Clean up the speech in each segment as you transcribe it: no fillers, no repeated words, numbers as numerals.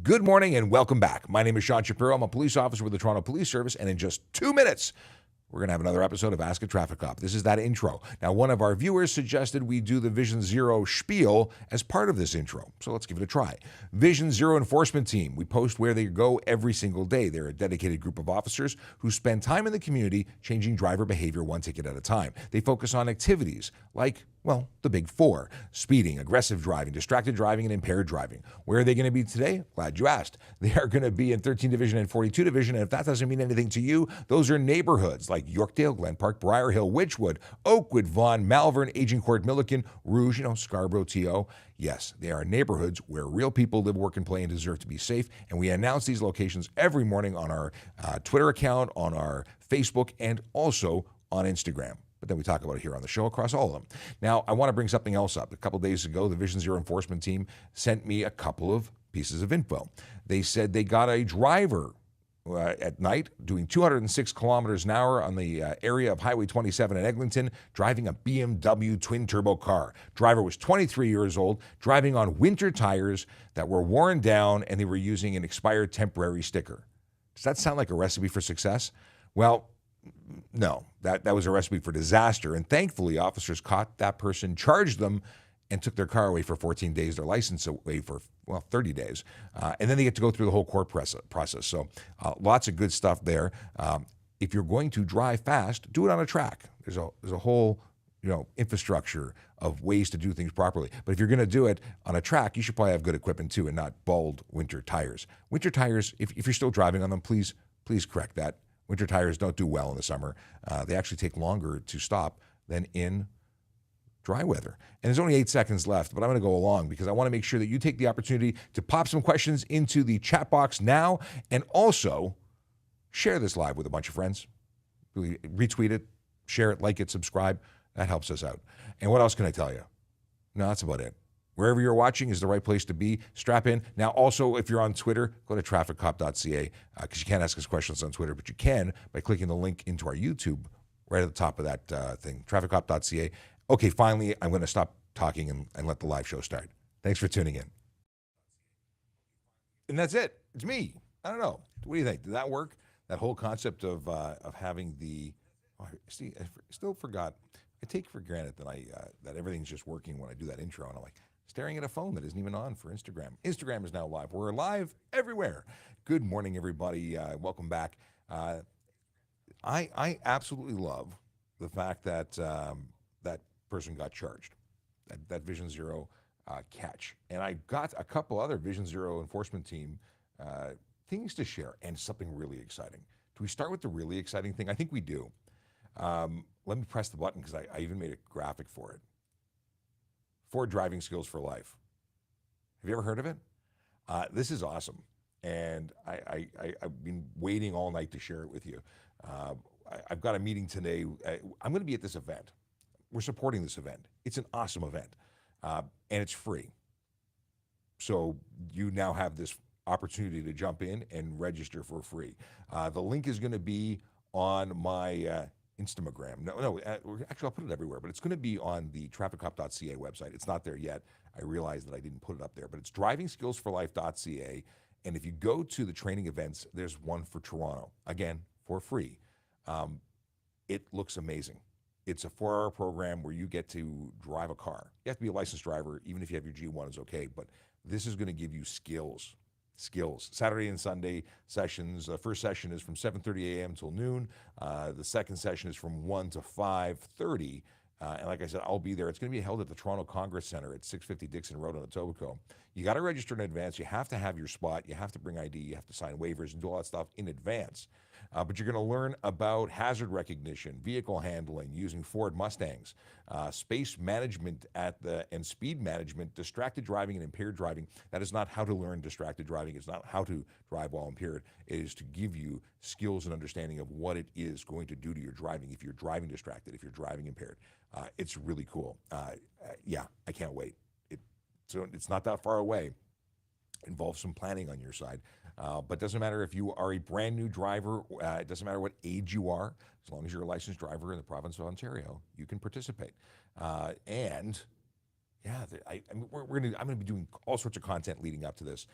Good morning and welcome back. My name is Shapiro. I'm a police officer with the Toronto Police Service, and in just 2 minutes, we're going to have another episode of Ask a Traffic Cop. This is that intro. Now, one of our viewers suggested we do the Vision Zero spiel as part of this intro, so let's give it a try. Vision Zero Enforcement Team. We post where they go every single day. They're a dedicated group of officers who spend time in the community changing driver behavior one ticket at a time. They focus on activities like, well, the big four: speeding, aggressive driving, distracted driving, and impaired driving. Where are they going to be today? Glad you asked. They are going to be in 13 Division and 42 Division, and if that doesn't mean anything to you, those are neighborhoods like Yorkdale, Glen Park, Briar Hill, Wychwood, Oakwood, Vaughan, Malvern, Agincourt, Milliken, Rouge, Scarborough, TO. Yes, they are neighborhoods where real people live, work, and play and deserve to be safe, and we announce these locations every morning on our Twitter account, on our Facebook, and also on Instagram. But then we talk about it here on the show across all of them. Now, I want to bring something else up. A couple days ago, the Vision Zero Enforcement Team sent me a couple of pieces of info. They said they got a driver at night doing 206 kilometers an hour on the area of Highway 27 in Eglinton, driving a BMW twin-turbo car. Driver was 23 years old, driving on winter tires that were worn down, and they were using an expired temporary sticker. Does that sound like a recipe for success? Well, no, that was a recipe for disaster. And thankfully, officers caught that person, charged them, and took their car away for 14 days, their license away for, 30 days. And then they get to go through the whole court process. So lots of good stuff there. If you're going to drive fast, do it on a track. There's a whole infrastructure of ways to do things properly. But if you're going to do it on a track, you should probably have good equipment too and not bald winter tires. Winter tires, if you're still driving on them, please correct that. Winter tires don't do well in the summer. They actually take longer to stop than in dry weather. And there's only 8 seconds left, but I'm going to go along because I want to make sure that you take the opportunity to pop some questions into the chat box now, and also share this live with a bunch of friends. Retweet it, share it, like it, subscribe. That helps us out. And what else can I tell you? No, that's about it. Wherever you're watching is the right place to be. Strap in. Now, also, if you're on Twitter, go to trafficcop.ca because you can't ask us questions on Twitter, but you can by clicking the link into our YouTube right at the top of that thing, trafficcop.ca. Okay, finally, I'm going to stop talking and let the live show start. Thanks for tuning in. And that's it. It's me. I don't know. What do you think? Did that work? That whole concept of having the I still forgot. I take for granted that that everything's just working when I do that intro, and I'm like staring at a phone that isn't even on for Instagram. Instagram is now live. We're live everywhere. Good morning, everybody. Welcome back. I absolutely love the fact that that person got charged, that Vision Zero catch. And I got a couple other Vision Zero Enforcement Team things to share, and something really exciting. Do we start with the really exciting thing? I think we do. Let me press the button because I even made a graphic for it. 4 driving skills for life. Have you ever heard of it? This is awesome. And I've been waiting all night to share it with you. I've got a meeting today. I'm going to be at this event. We're supporting this event. It's an awesome event. And it's free. So you now have this opportunity to jump in and register for free. The link is going to be on my Instagram. No, actually I'll put it everywhere, but it's going to be on the trafficcop.ca website. It's not there yet. I realized that I didn't put it up there, but it's drivingskillsforlife.ca. And if you go to the training events, there's one for Toronto, again, for free. It looks amazing. It's a 4-hour program where you get to drive a car. You have to be a licensed driver. Even if you have your G1 is okay, but this is going to give you skills. Saturday and Sunday sessions. The first session is from 7:30 a.m. till noon. The second session is from 1 to 5:30. And like I said, I'll be there. It's going to be held at the Toronto Congress Center at 650 Dixon Road on Etobicoke. You got to register in advance. You have to have your spot. You have to bring ID. You have to sign waivers and do all that stuff in advance. But you're going to learn about hazard recognition, vehicle handling using Ford Mustangs, space management and speed management, distracted driving and impaired driving. That is not how to learn distracted driving. It's not how to drive while impaired. It is to give you skills and understanding of what it is going to do to your driving if you're driving distracted, if you're driving impaired. It's really cool. Yeah, I can't wait. So it's not that far away. Involves some planning on your side. But doesn't matter if you are a brand new driver, it doesn't matter what age you are, as long as you're a licensed driver in the province of Ontario, you can participate. And Yeah, I mean, I'm gonna be doing all sorts of content leading up to this,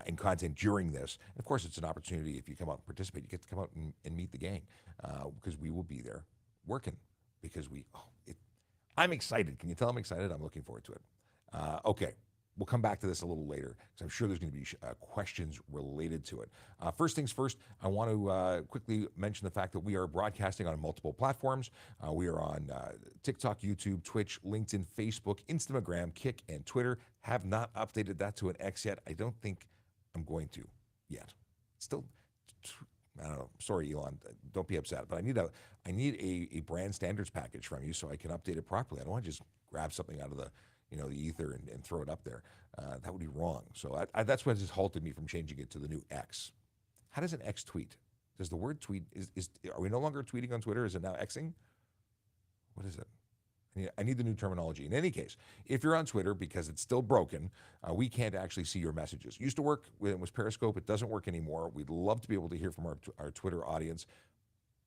and content during this. And of course, it's an opportunity if you come out and participate, you get to come out and meet the gang, because we will be there working. Because I'm excited. Can you tell I'm excited? I'm looking forward to it. Okay. We'll come back to this a little later because I'm sure there's going to be questions related to it. First things first, I want to quickly mention the fact that we are broadcasting on multiple platforms. We are on TikTok, YouTube, Twitch, LinkedIn, Facebook, Instagram, Kick, and Twitter. Have not updated that to an X yet. I don't think I'm going to yet. Still, I don't know. Sorry, Elon. Don't be upset, but I need a brand standards package from you so I can update it properly. I don't want to just grab something out of the ether and throw it up there. That would be wrong. So that's what has halted me from changing it to the new X. How does an X tweet? Does the word tweet, are we no longer tweeting on Twitter? Is it now Xing? What is it? I need the new terminology. In any case, if you're on Twitter, because it's still broken, we can't actually see your messages. Used to work when it was Periscope. It doesn't work anymore. We'd love to be able to hear from our Twitter audience.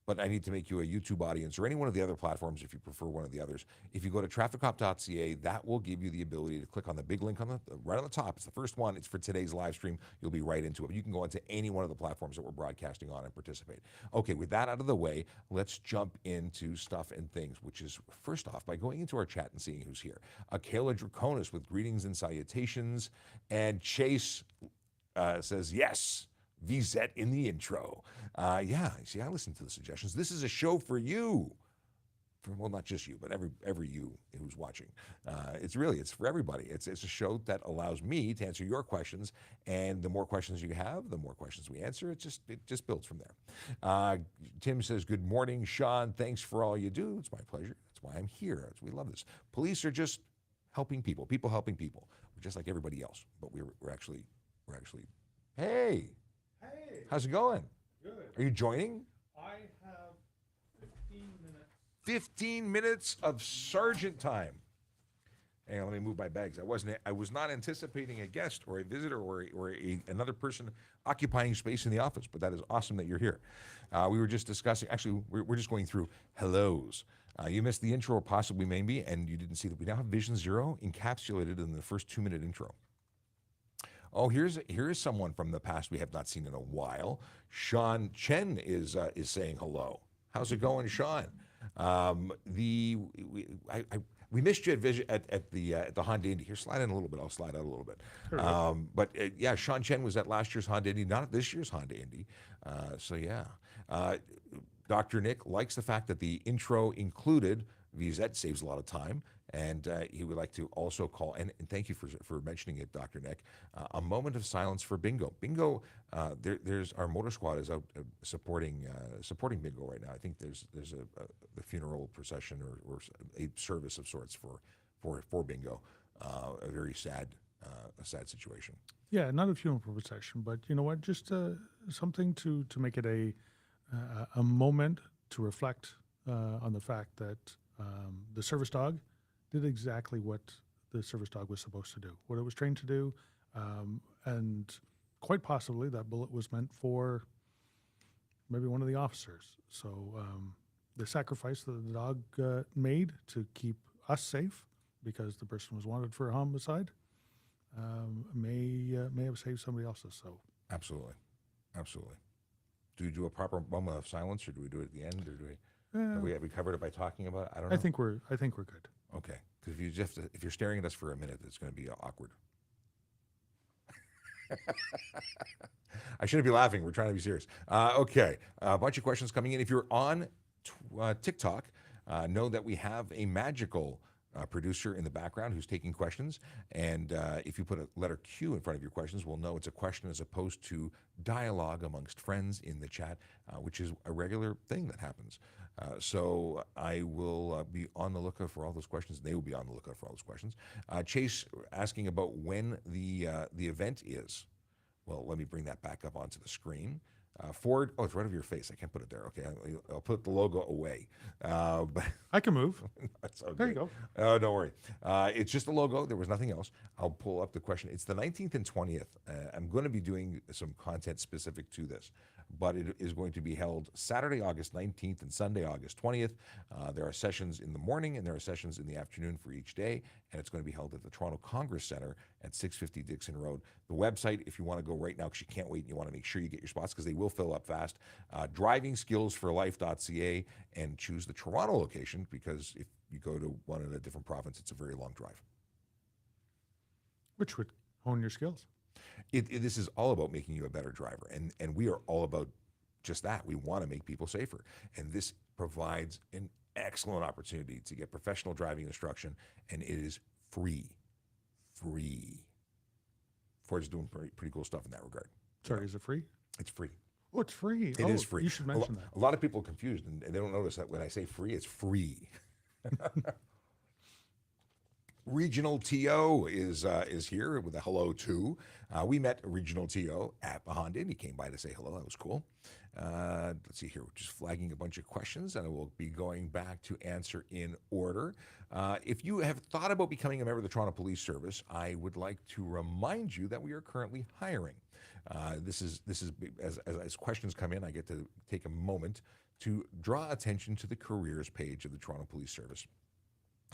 But I need to make you a YouTube audience or any one of the other platforms if you prefer one of the others. If you go to trafficcop.ca, that will give you the ability to click on the big link on right on the top. It's the first one. It's for today's live stream. You'll be right into it. You can go into any one of the platforms that we're broadcasting on and participate. Okay, with that out of the way, let's jump into stuff and things, which is first off by going into our chat and seeing who's here. Kayla Draconis with greetings and salutations. And Chase says, yes. VZ in the intro. Yeah, see, I listen to the suggestions. This is a show for you. Well, not just you, but every you who's watching. It's for everybody. It's a show that allows me to answer your questions, and the more questions you have, the more questions we answer. It just builds from there. Tim says, good morning, Sean. Thanks for all you do. It's my pleasure. That's why I'm here. We love this. Police are just helping people helping people. We're just like everybody else, but we're actually, hey. Hey. How's it going? Good. Are you joining? I have 15 minutes. 15 minutes of sergeant time. Hang on, let me move my bags. I was not anticipating a guest or a visitor or another person occupying space in the office, but that is awesome that you're here. We were just discussing, actually, we're just going through hellos. You missed the intro, or possibly maybe, and you didn't see that we now have Vision Zero encapsulated in the first 2-minute intro. Oh, here's someone from the past we have not seen in a while. Sean Chen is saying hello. How's it going, Sean? We missed you at the Honda Indy. Here, slide in a little bit. I'll slide out a little bit. But yeah, Sean Chen was at last year's Honda Indy, not at this year's Honda Indy. So yeah, Dr. Nick likes the fact that the intro included VZ, saves a lot of time. And he would like to also call, and thank you for mentioning it, Dr. Nick, a moment of silence for Bingo. Bingo, there's our motor squad is out supporting Bingo right now. I think there's the funeral procession or a service of sorts for Bingo. A very sad situation. Yeah, not a funeral procession, but you know what? Just something to make it a moment to reflect on the fact that the service dog did exactly what the service dog was supposed to do, what it was trained to do, and quite possibly that bullet was meant for maybe one of the officers. So the sacrifice that the dog made to keep us safe, because the person was wanted for a homicide, may have saved somebody else's. So absolutely. Do we do a proper moment of silence, or do we do it at the end, or do we? Have we covered it by talking about it? I don't know. I think we're good. Okay, because if you're staring at us for a minute, it's going to be awkward. I shouldn't be laughing. We're trying to be serious. Okay, a bunch of questions coming in. If you're on TikTok, know that we have a magical producer in the background who's taking questions. And if you put a letter Q in front of your questions, we'll know it's a question as opposed to dialogue amongst friends in the chat, which is a regular thing that happens. So I will be on the lookout for all those questions. They will be on the lookout for all those questions. Chase asking about when the event is. Well, let me bring that back up onto the screen. Ford, oh, it's right over your face. I can't put it there. Okay, I'll put the logo away. But I can move. There you go. Oh, don't worry. It's just the logo. There was nothing else. I'll pull up the question. It's the 19th and 20th. I'm going to be doing some content specific to this. but it is going to be held Saturday, August 19th and Sunday, August 20th. There are sessions in the morning and there are sessions in the afternoon for each day, and it's going to be held at the Toronto Congress Centre at 650 Dixon Road. The website, if you want to go right now because you can't wait and you want to make sure you get your spots because they will fill up fast, drivingskillsforlife.ca, and choose the Toronto location because if you go to one in a different province, it's a very long drive. Which would hone your skills. This is all about making you a better driver, and we are all about just that. We want to make people safer, and this provides an excellent opportunity to get professional driving instruction, and it is free. Ford's doing pretty cool stuff in that regard. Sorry, is it free? It's free. Oh, it's free. It is free. You should mention that. A lot of people are confused, and they don't notice that when I say free, it's free. Regional TO is here with a hello too. We met a regional TO at the Honda, and he came by to say hello. That was cool. Let's see here. We're just flagging a bunch of questions, and I will be going back to answer in order. If you have thought about becoming a member of the Toronto Police Service, I would like to remind you that we are currently hiring. This is as questions come in, I get to take a moment to draw attention to the careers page of the Toronto Police Service.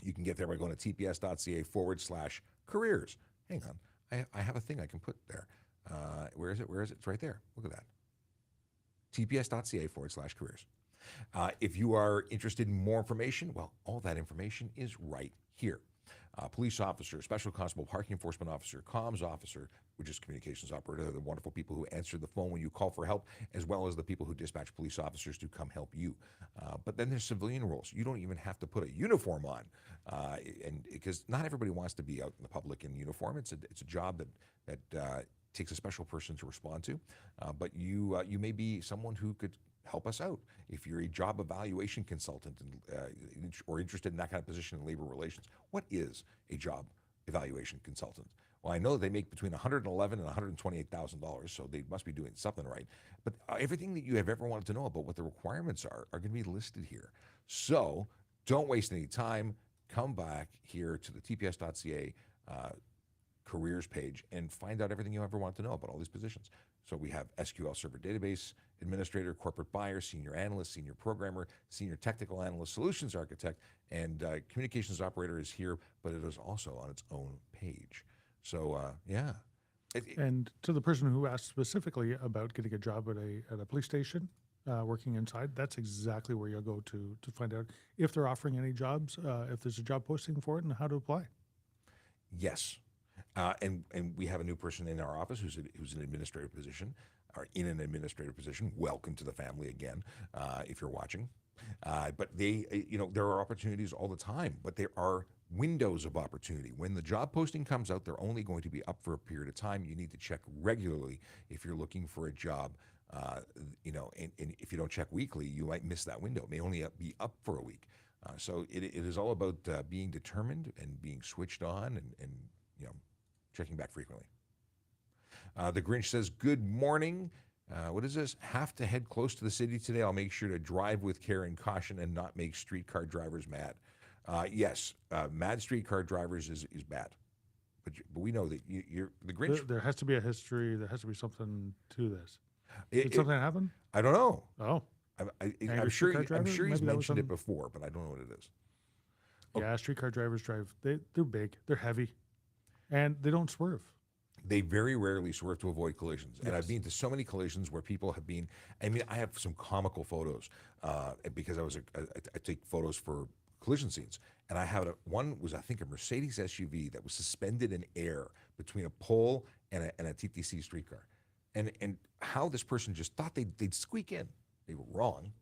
You can get there by going to tps.ca/careers. Hang on. I have a thing I can put there. Where is it? It's right there. Look at that. tps.ca/careers. If you are interested in more information, well, all that information is right here. Police officer, special constable, parking enforcement officer, comms officer, which is communications operator, the wonderful people who answer the phone when you call for help, as well as the people who dispatch police officers to come help you. But then there's civilian roles. You don't even have to put a uniform on, and because not everybody wants to be out in the public in uniform. It's a job that takes a special person to respond to. But you may be someone who could help us out. If you're a job evaluation consultant or interested in that kind of position in labor relations, what is a job evaluation consultant? Well, I know they make between $111,000 and $128,000, so they must be doing something right. But everything that you have ever wanted to know about what the requirements are going to be listed here. So don't waste any time. Come back here to the tps.ca careers page and find out everything you ever want to know about all these positions. So we have SQL Server Database Administrator, Corporate Buyer, Senior Analyst, Senior Programmer, Senior Technical Analyst, Solutions Architect, and Communications Operator is here, but it is also on its own page. So, yeah. And to the person who asked specifically about getting a job at a police station, working inside, that's exactly where you'll go to find out if they're offering any jobs, if there's a job posting for it, and how to apply. Yes. And we have a new person in our office who's an administrative position, or in an administrative position. Welcome to the family again, if you're watching. But there are opportunities all the time, but there are windows of opportunity. When the job posting comes out, they're only going to be up for a period of time. You need to check regularly if you're looking for a job. And if you don't check weekly, you might miss that window. It may only be up for a week. So it is all about being determined and being switched on and checking back frequently. The Grinch says, good morning. What is this? Have to head close to the city today. I'll make sure to drive with care and caution and not make streetcar drivers mad. Yes, mad streetcar drivers is bad. But we know that you're the Grinch. There has to be a history. There has to be something to this. Did something happen? I don't know. Oh. I'm sure he's mentioned it before, but I don't know what it is. Yeah, streetcar drivers drive. They're big. They're heavy. And they don't swerve. They very rarely swerve to avoid collisions. Yes. And I've been to so many collisions where people have been, I have some comical photos because I take photos for collision scenes. And I have one was, I think, a Mercedes SUV that was suspended in air between a pole and a TTC streetcar. And how this person just thought they'd squeak in. They were wrong.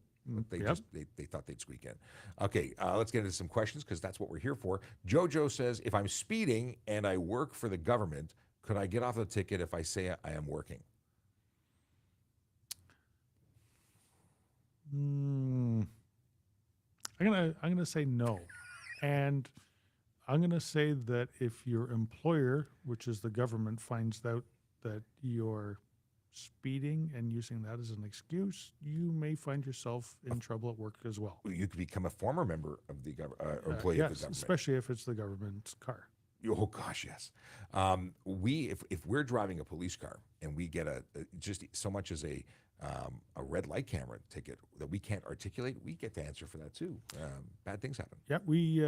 They thought they'd squeak in. Okay, let's get into some questions because that's what we're here for. Jojo says, if I'm speeding and I work for the government, could I get off the ticket if I say I am working? I'm gonna say no, and I'm gonna say that if your employer, which is the government, finds out that you're speeding and using that as an excuse, you may find yourself in trouble at work as well. You could become a former member of the employee of the government. Especially if it's the government's car. Oh gosh, yes. If we're driving a police car and we get just so much as a a red light camera ticket that we can't articulate, we get to answer for that too. Bad things happen. Yeah, we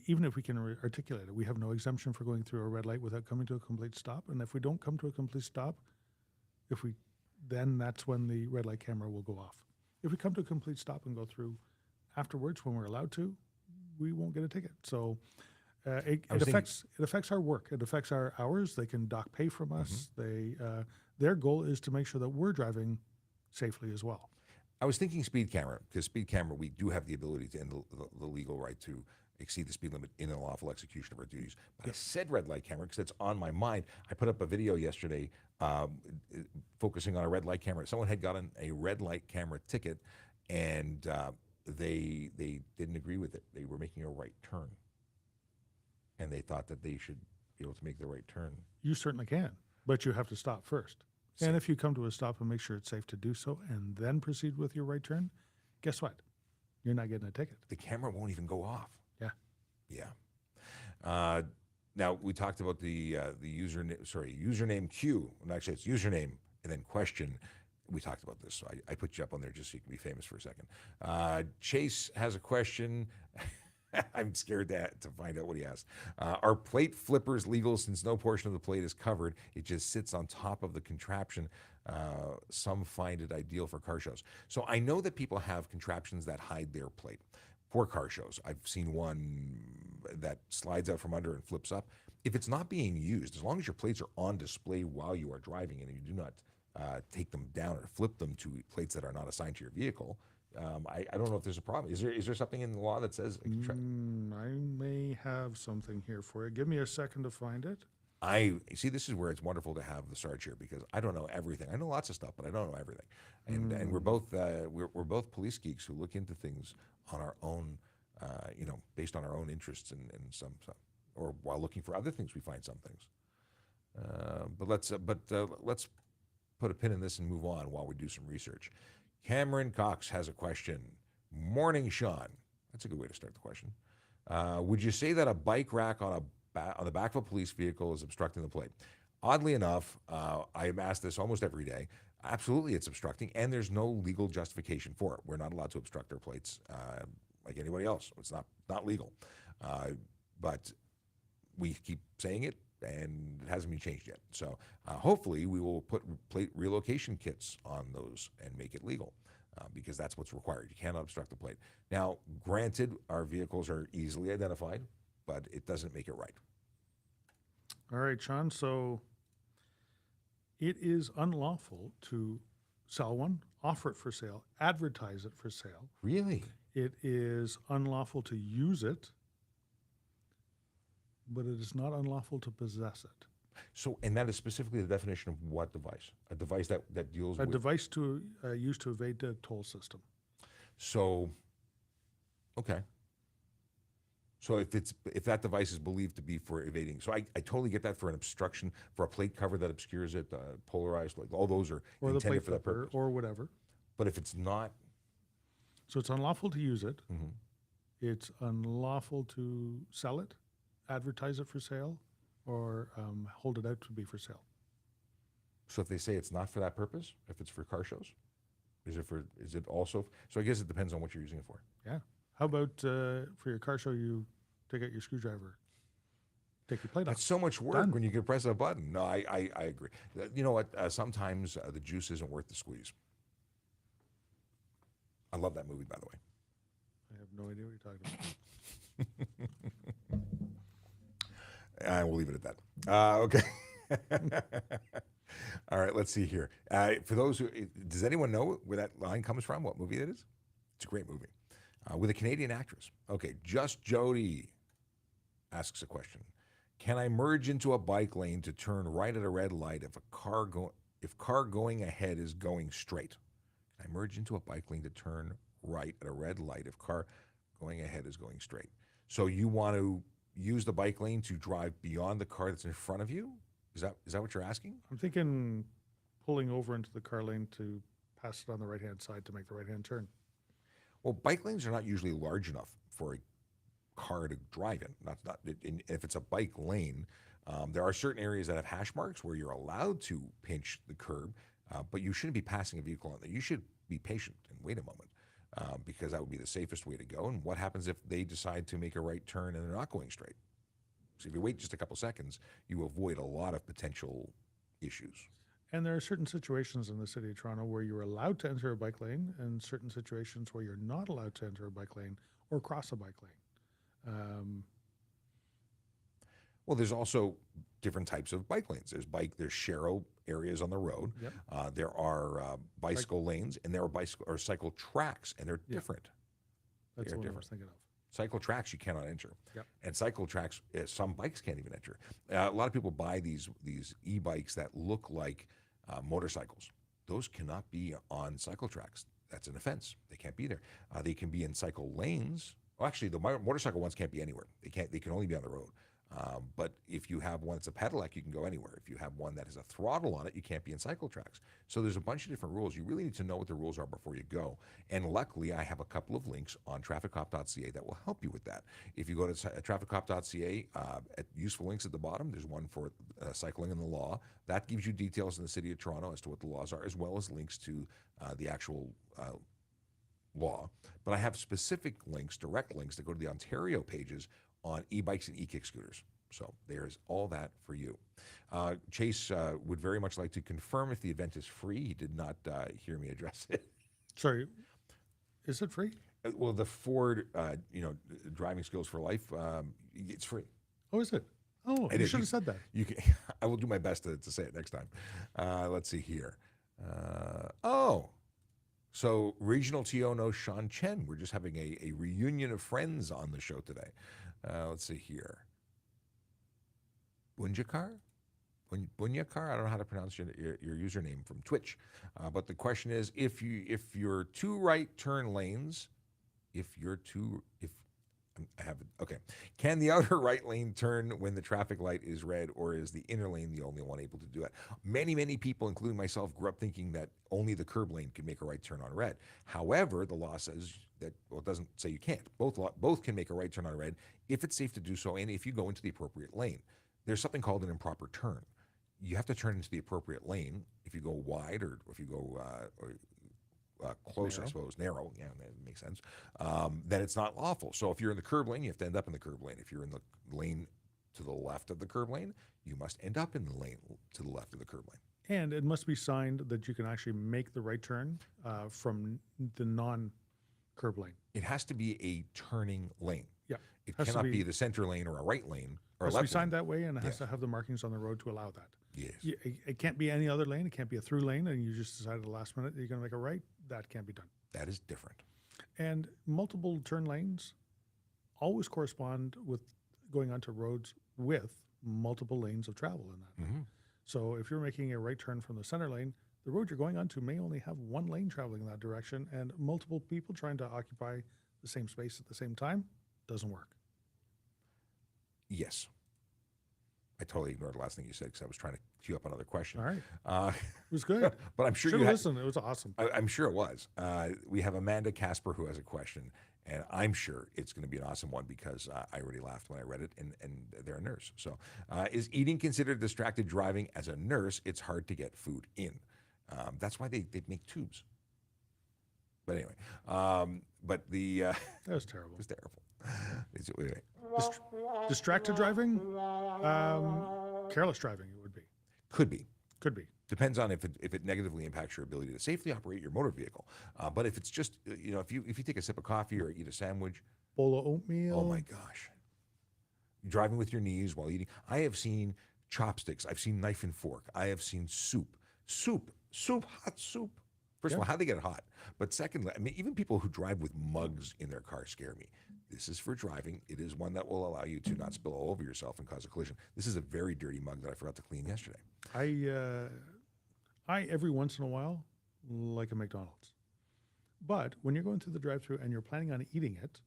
even if we can articulate it, we have no exemption for going through a red light without coming to a complete stop. And if we don't come to a complete stop, then that's when the red light camera will go off. If we come to a complete stop and go through afterwards when we're allowed to, we won't get a ticket. So it affects our work. It affects our hours. They can dock pay from us. Their goal is to make sure that we're driving safely as well. I was thinking speed camera, because speed camera, we do have the ability to end the legal right to exceed the speed limit in an unlawful execution of our duties. But I said red light camera because it's on my mind. I put up a video yesterday focusing on a red light camera. Someone had gotten a red light camera ticket, and they didn't agree with it. They were making a right turn, and they thought that they should be able to make the right turn. You certainly can, but you have to stop first. And if you come to a stop and make sure it's safe to do so and then proceed with your right turn, guess what? You're not getting a ticket. The camera won't even go off. Yeah. Yeah. Now, we talked about the username Q. And actually, it's username and then question. We talked about this. So I put you up on there just so you can be famous for a second. Chase has a question. I'm scared to find out what he asked. Are plate flippers legal since no portion of the plate is covered? It just sits on top of the contraption. Some find it ideal for car shows. So I know that people have contraptions that hide their plate for car shows. I've seen one that slides out from under and flips up. If it's not being used, as long as your plates are on display while you are driving and you do not take them down or flip them to plates that are not assigned to your vehicle, I don't know if there's a problem. Is there something in the law that says? I may have something here for you. Give me a second to find it. I see. This is where it's wonderful to have the Sarge here, because I don't know everything. I know lots of stuff, but I don't know everything. And we're both police geeks who look into things on our own, based on our own interests and some, or while looking for other things, we find some things. But let's put a pin in this and move on while we do some research. Cameron Cox has a question. Morning, Sean. That's a good way to start the question. Would you say that a bike rack on the back of a police vehicle is obstructing the plate? Oddly enough, I am asked this almost every day. Absolutely, it's obstructing, and there's no legal justification for it. We're not allowed to obstruct our plates like anybody else. It's not legal. But we keep saying it, and it hasn't been changed yet. So hopefully we will put plate relocation kits on those and make it legal, because that's what's required. You cannot obstruct the plate. Now, granted, our vehicles are easily identified, but it doesn't make it right. All right, Sean. So it is unlawful to sell one, offer it for sale, advertise it for sale. Really? It is unlawful to use it, but it is not unlawful to possess it. So, and that is specifically the definition of what device? A device that deals with... A device to used to evade the toll system. So, okay. So if that device is believed to be for evading, so I totally get that for an obstruction, for a plate cover that obscures it, polarized, like all those are or intended for that purpose. Or whatever. But if it's not... So it's unlawful to use it. Mm-hmm. It's unlawful to sell it, advertise it for sale, or hold it out to be for sale. So if they say it's not for that purpose, if it's for car shows, is it also? So I guess it depends on what you're using it for. Yeah. How about for your car show, you take out your screwdriver, take your plate off? That's so much work when you can press a button. No, I agree. You know what? Sometimes the juice isn't worth the squeeze. I love that movie, by the way. I have no idea what you're talking about. I will leave it at that. Okay. All right, let's see here. For those who, does anyone know where that line comes from? What movie it is? It's a great movie. With a Canadian actress. Okay, Just Jody asks a question. Can I merge into a bike lane to turn right at a red light if car going ahead is going straight? Can I merge into a bike lane to turn right at a red light if car going ahead is going straight? So you want to use the bike lane to drive beyond the car that's in front of you? Is that what you're asking? I'm thinking pulling over into the car lane to pass it on the right-hand side to make the right-hand turn. Well, bike lanes are not usually large enough for a car to drive in. If it's a bike lane, there are certain areas that have hash marks where you're allowed to pinch the curb. But you shouldn't be passing a vehicle on there. You should be patient and wait a moment because that would be the safest way to go. And what happens if they decide to make a right turn and they're not going straight? So if you wait just a couple seconds, you avoid a lot of potential issues. And there are certain situations in the city of Toronto where you're allowed to enter a bike lane, and certain situations where you're not allowed to enter a bike lane or cross a bike lane. Well, there's also different types of bike lanes. There's Shapiro areas on the road. Yep. There are bicycle lanes, and there are cycle tracks, and they're different. That's They are what I different. was thinking of. Cycle tracks you cannot enter, Yep. and cycle tracks some bikes can't even enter. A lot of people buy these e-bikes that look like motorcycles. Those cannot be on cycle tracks. That's an offense. They can't be there. They can be in cycle lanes. Well, actually, the motorcycle ones can't be anywhere. They can't. They can only be on the road. But if you have one that's a pedelec, you can go anywhere. If you have one that has a throttle on it, you can't be in cycle tracks. So there's a bunch of different rules. You really need to know what the rules are before you go. And luckily, I have a couple of links on trafficcop.ca that will help you with that. If you go to trafficcop.ca, at useful links at the bottom, there's one for cycling and the law. That gives you details in the city of Toronto as to what the laws are, as well as links to the actual law. But I have specific links, direct links, that go to the Ontario pages on e-bikes and e-kick scooters. So there's all that for you. Chase would very much like to confirm if the event is free. He did not hear me address it. Sorry, is it free? Well, the Ford, driving skills for life, it's free. Oh, is it? Oh, It you is. should have said that. You can, I will do my best to say it next time. Let's see here. So Regional TO knows Sean Chen. We're just having a reunion of friends on the show today. Let's see here. Bunjakar? Bunyakar? I don't know how to pronounce your username from Twitch. But the question is, if your two right turn lanes, can the outer right lane turn when the traffic light is red, or is the inner lane the only one able to do it? Many people, including myself, grew up thinking that only the curb lane could make a right turn on red. However, the law says that, well, it doesn't say you can't. Both can make a right turn on red if it's safe to do so, and if you go into the appropriate lane. There's something called an improper turn. You have to turn into the appropriate lane. If you go wide, or if you go close, narrow. I suppose, narrow, yeah, that makes sense, then it's not lawful. So if you're in the curb lane, you have to end up in the curb lane. If you're in the lane to the left of the curb lane, you must end up in the lane to the left of the curb lane. And it must be signed that you can actually make the right turn from the non-curb lane. It has to be a turning lane. Yeah. It cannot be the center lane or a right lane or a left lane. It has to be signed that way, and it has to have the markings on the road to allow that. Yes. It can't be any other lane. It can't be a through lane, and you just decide at the last minute that you're going to make a right. That can't be done. That is different. And multiple turn lanes always correspond with going onto roads with multiple lanes of travel in that. Mm-hmm. So if you're making a right turn from the center lane, the road you're going onto may only have one lane traveling in that direction, and multiple people trying to occupy the same space at the same time doesn't work. Yes. I totally ignored the last thing you said because I was trying to queue up another question. All right. It was good. But I'm sure you listened. It was awesome. I'm sure it was. We have Amanda Casper who has a question, and I'm sure it's going to be an awesome one because I already laughed when I read it, and they're a nurse. So is eating considered distracted driving? As a nurse, it's hard to get food in. That's why they make tubes. But anyway, that was terrible. It was terrible. Distracted driving? Careless driving, it would be. Could be. Depends on if it negatively impacts your ability to safely operate your motor vehicle. But if it's just, if you take a sip of coffee or eat a sandwich. Bowl of oatmeal. Oh my gosh. Driving with your knees while eating. I have seen chopsticks. I've seen knife and fork. I have seen soup, hot soup. First of all, how they get it hot. But secondly, I mean, even people who drive with mugs in their car scare me. This is for driving. It is one that will allow you to not spill all over yourself and cause a collision. This is a very dirty mug that I forgot to clean yesterday. I every once in a while like a McDonald's. But when you're going through the drive-thru and you're planning on eating it,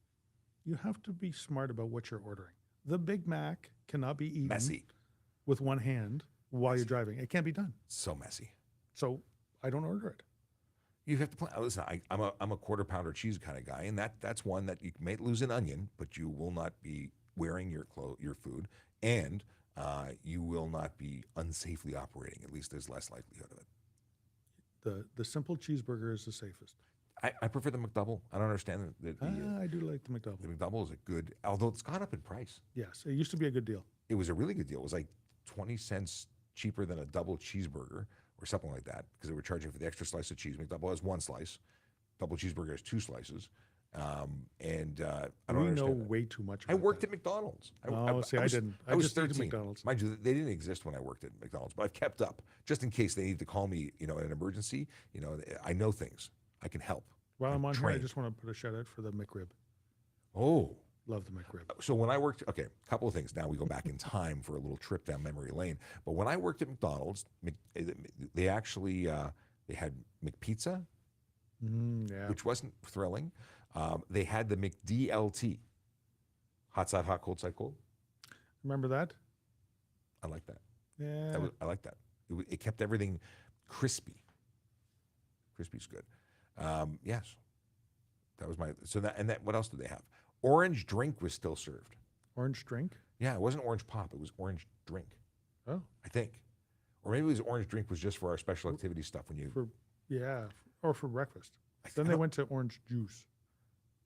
you have to be smart about what you're ordering. The Big Mac cannot be eaten messy with one hand while you're driving. It can't be done. So messy. So I don't order it. You have to plan. Listen, I'm a quarter pounder cheese kind of guy, and that's one that you may lose an onion, but you will not be wearing your food, and you will not be unsafely operating. At least there's less likelihood of it. the simple cheeseburger is the safest. I prefer the McDouble. I don't understand I do like the the McDouble. McDouble is a good, although it's gone up in price. Yes, it used to be a good deal. It was a really good deal. It was like 20 cents cheaper than a double cheeseburger or something like that because they were charging for the extra slice of cheese. McDouble has one slice. Double cheeseburger has two slices. I don't We know understand. way too much. I about worked that. at McDonald's. I was, didn't. I was just ate at 13. McDonald's. Mind you, they didn't exist when I worked at McDonald's, but I've kept up just in case they need to call me, in an emergency. I know things. I can help. While I'm on here, I trained. just want to put a shout out for the McRib. Oh, Love the McRib. so when I worked, okay, a couple of things. Now we go back in time for a little trip down memory lane. But when I worked at McDonald's, they actually they had McPizza, Yeah. which wasn't thrilling. They had the McDLT, hot side hot, cold side cold. Remember that? I like that. Yeah. I like that. It kept everything crispy. Crispy's good. Yes, that was my. So that what else did they have? Orange drink was still served. Orange drink. Yeah, it wasn't orange pop. It was orange drink. Oh, I think, or maybe it was orange drink was just for our special activity stuff when you. or for breakfast. I Then they don't- went to orange juice.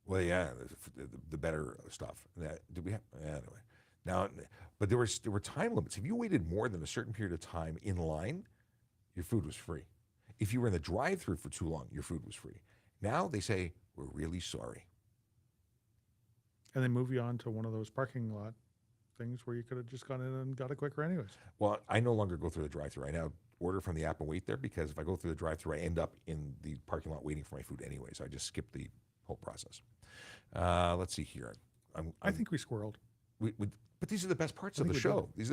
Well, yeah, the better stuff. Did we have anyway? Now, but there were time limits. If you waited more than a certain period of time in line, your food was free. If you were in the drive-through for too long, your food was free. Now they say we're really sorry. And they move you on to one of those parking lot things where you could have just gone in and got it quicker anyways. Well, I no longer go through the drive-through. I now order from the app and wait there because if I go through the drive-through, I end up in the parking lot waiting for my food anyway. So I just skip the whole process. Let's see here. I think we squirreled. But these are the best parts I of the think we show. These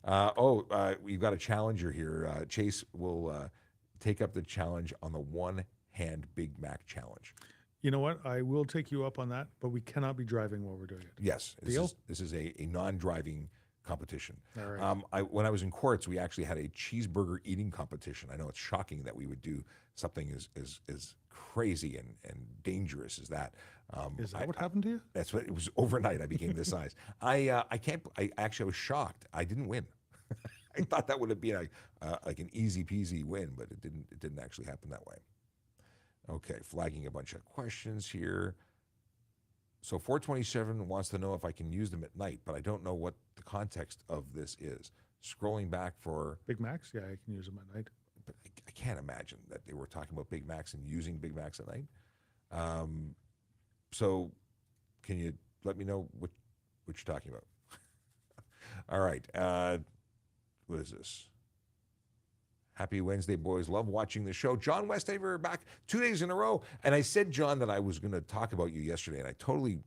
are we've got a challenger here. Chase will take up the challenge on the one-hand Big Mac challenge. You know what? I will take you up on that, but we cannot be driving while we're doing it. Yes, Deal? this is a non-driving competition. All right. When I was in courts, we actually had a cheeseburger eating competition. I know it's shocking that we would do something as crazy and dangerous as that. Is that what happened to you? That's what it was. Overnight, I became this size. I actually was shocked. I didn't win. I thought that would have been like an easy peasy win, but it didn't actually happen that way. Okay, flagging a bunch of questions here. So 427 wants to know if I can use them at night, but I don't know what the context of this is. Scrolling back for, Big Macs? Yeah, I can use them at night. but I can't imagine that they were talking about Big Macs and using Big Macs at night. So can you let me know what you're talking about? All right. What is this? Happy Wednesday, boys. Love watching the show. John Westaver back 2 days in a row. And I said, John, that I was going to talk about you yesterday, and I totally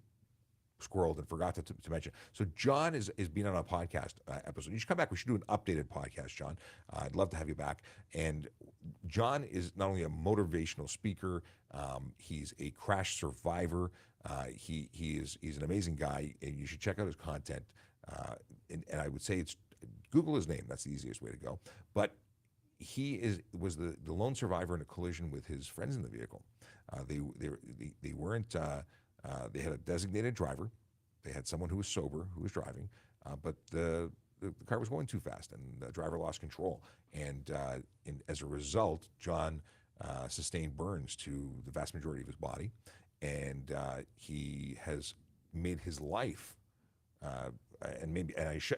squirreled and forgot to mention. So John is being on a podcast episode. You should come back. We should do an updated podcast, John. I'd love to have you back. And John is not only a motivational speaker, he's a crash survivor. He's an amazing guy, and you should check out his content. And I would say Google his name. That's the easiest way to go. But he was the lone survivor in a collision with his friends in the vehicle. They weren't. They had a designated driver. They had someone who was sober who was driving, but the car was going too fast, and the driver lost control. And as a result, John sustained burns to the vast majority of his body, and he has made his life. And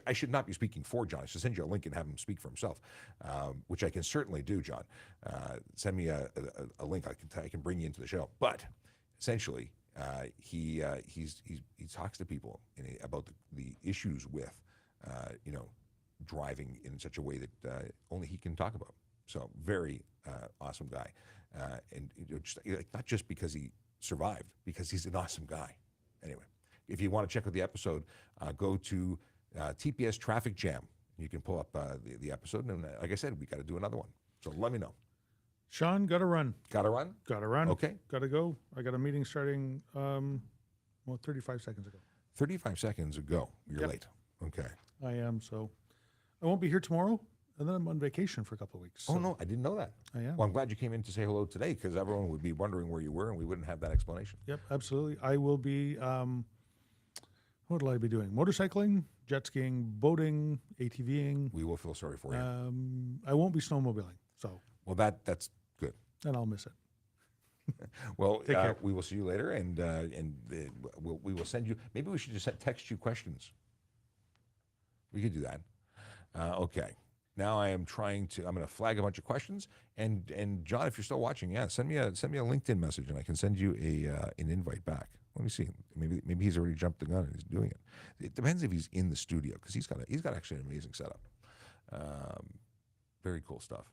I should not be speaking for John. I should send you a link and have him speak for himself, which I can certainly do, John. Send me a link. I can bring you into the show. But essentially, he talks to people about the issues with driving in such a way that only he can talk about. So very awesome guy, and not just because he survived, because he's an awesome guy. Anyway. If you want to check out the episode, go to TPS Traffic Jam. You can pull up the episode. And like I said, we got to do another one. So let me know. Sean, got to run. Got to run? Got to run. Okay. Got to go. I got a meeting starting, 35 seconds ago. 35 seconds ago. You're Yep. late. Okay. I am, so I won't be here tomorrow, and then I'm on vacation for a couple of weeks. Oh, so no, I didn't know that. I am. Well, I'm glad you came in to say hello today because everyone would be wondering where you were and we wouldn't have that explanation. Yep, absolutely. I will be, what will I be doing? Motorcycling, jet skiing, boating, ATVing. We will feel sorry for you. I won't be snowmobiling. So, Well, that's good. and I'll miss it. Well, Take care. we will see you later, and we will send you. Maybe we should just text you questions. We could do that. Okay. Now I am trying to. I'm going to flag a bunch of questions, and John, if you're still watching, yeah, send me a LinkedIn message, and I can send you an invite back. Let me see. Maybe he's already jumped the gun and he's doing it. It depends if he's in the studio because he's got actually an amazing setup. Very cool stuff.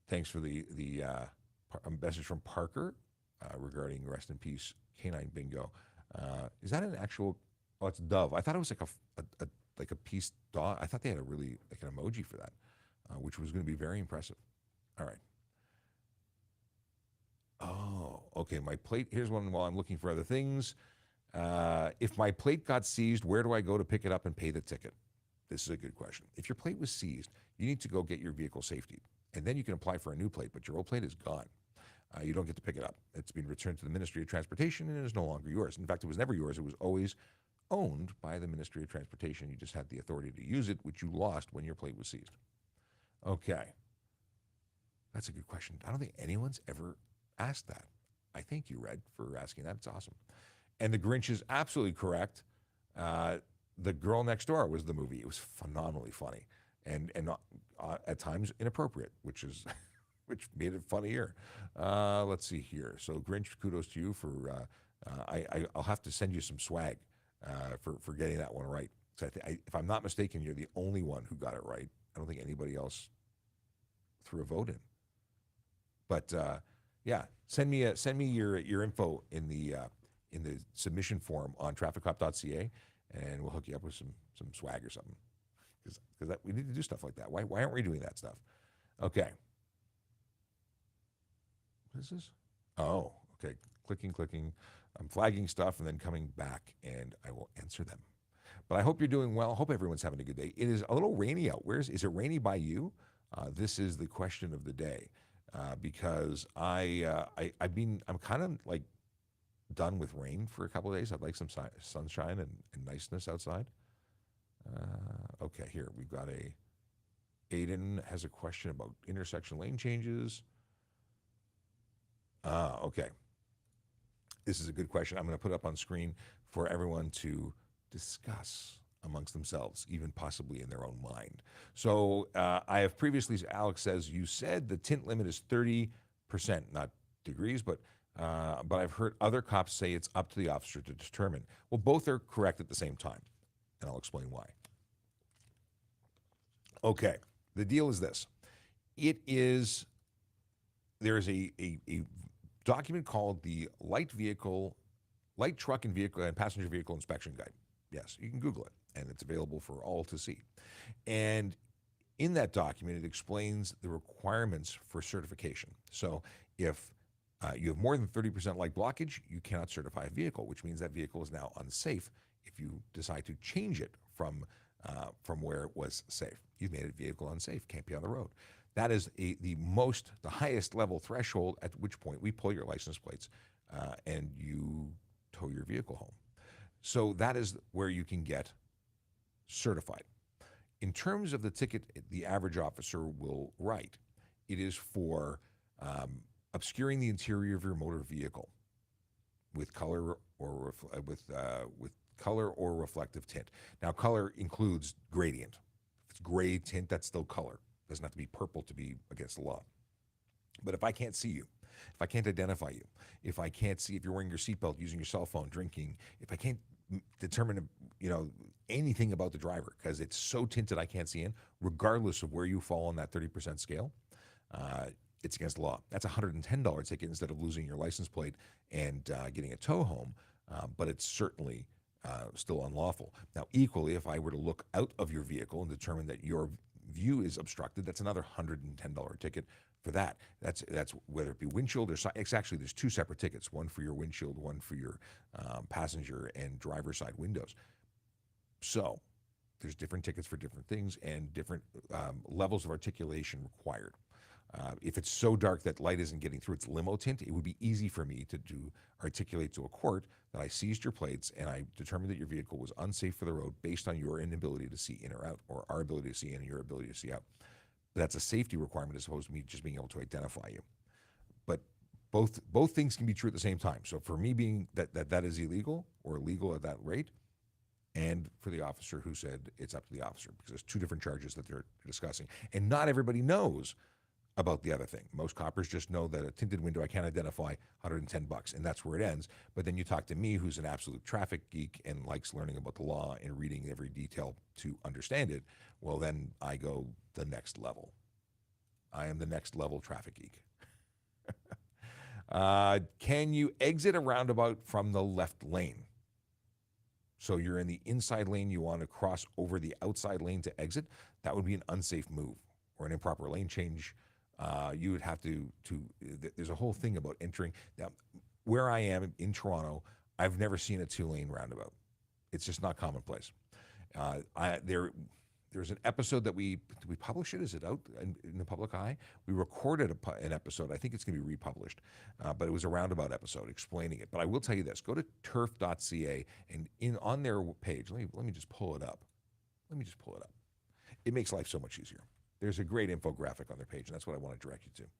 Thanks for the message from Parker regarding rest in peace canine bingo. Is that an actual? Oh, it's dove. I thought it was like a peace dog. I thought they had a really like an emoji for that, which was going to be very impressive. All right. Oh, okay. My plate. Here's one while I'm looking for other things. If my plate got seized, where do I go to pick it up and pay the ticket? This is a good question. If your plate was seized, you need to go get your vehicle safety, and then you can apply for a new plate, but your old plate is gone. You don't get to pick it up. It's been returned to the Ministry of Transportation and it is no longer yours. In fact, it was never yours. It was always owned by the Ministry of Transportation. You just had the authority to use it, which you lost when your plate was seized. Okay. That's a good question. I don't think anyone's ever asked that. I thank you, Red, for asking that. It's awesome. And The Grinch is absolutely correct. The Girl Next Door was the movie. It was phenomenally funny and at times inappropriate, which is which made it funnier. Let's see here. So Grinch, kudos to you for. I'll have to send you some swag for getting that one right. So if I'm not mistaken, you're the only one who got it right. I don't think anybody else threw a vote in. But yeah, send me your info in the submission form on trafficcop.ca, and we'll hook you up with some swag or something. Because we need to do stuff like that. Why aren't we doing that stuff? Okay. What is this? Oh, okay. Clicking. I'm flagging stuff and then coming back, and I will answer them. But I hope you're doing well. I hope everyone's having a good day. It is a little rainy out. Is it rainy by you? This is the question of the day, because I'm kind of like done with rain for a couple of days. I'd like some sunshine and niceness outside. Okay, here we've got Aiden has a question about intersection lane changes. Okay. This is a good question. I'm going to put up on screen for everyone to discuss amongst themselves, even possibly in their own mind. So I have previously, Alex says, you said the tint limit is 30%, not degrees, but I've heard other cops say it's up to the officer to determine. Well, both are correct at the same time, and I'll explain why. Okay, the deal is this. There is a document called the Light Truck and Vehicle and Passenger Vehicle Inspection Guide. Yes, you can Google it, and it's available for all to see. And in that document, it explains the requirements for certification. So if you have more than 30% light blockage, you cannot certify a vehicle, which means that vehicle is now unsafe if you decide to change it from where it was safe. You've made a vehicle unsafe, can't be on the road. That is the highest level threshold at which point we pull your license plates and you tow your vehicle home. So that is where you can get certified. In terms of the ticket the average officer will write, it is for obscuring the interior of your motor vehicle with color or color or reflective tint. Now, color includes gradient. If it's gray tint, that's still color. It doesn't have to be purple to be against the law. But if I can't see you, if I can't identify you, if I can't see if you're wearing your seatbelt, using your cell phone, drinking, if I can't determine anything about the driver because it's so tinted I can't see in, regardless of where you fall on that 30% scale, it's against the law. That's a $110 ticket instead of losing your license plate and getting a tow home, but it's certainly still unlawful. Now, equally, if I were to look out of your vehicle and determine that your view is obstructed, that's another $110 ticket for that. That's whether it be windshield or side. It's actually, there's two separate tickets, one for your windshield, one for your passenger and driver side windows. So there's different tickets for different things and different levels of articulation required. If it's so dark that light isn't getting through, it's limo tint, it would be easy for me to articulate to a court that I seized your plates and I determined that your vehicle was unsafe for the road based on your inability to see in or out, or our ability to see in and your ability to see out. That's a safety requirement as opposed to me just being able to identify you. But both things can be true at the same time. So for me being that is illegal or illegal at that rate, and for the officer who said it's up to the officer, because there's two different charges that they're discussing. And not everybody knows about the other thing. Most coppers just know that a tinted window I can't identify, $110, and that's where it ends. But then you talk to me, who's an absolute traffic geek and likes learning about the law and reading every detail to understand it. Well, then I go the next level. I am the next level traffic geek. Can you exit a roundabout from the left lane? So you're in the inside lane, you want to cross over the outside lane to exit. That would be an unsafe move or an improper lane change. You would have to, there's a whole thing about entering. Now, where I am in Toronto, I've never seen a 2-lane roundabout. It's just not commonplace. There's an episode that we publish it. Is it out in the public eye? We recorded an episode. I think it's going to be republished, but it was a roundabout episode explaining it. But I will tell you this: go to turf.ca and on their page. Let me just pull it up. It makes life so much easier. There's a great infographic on their page, and that's what I want to direct you to.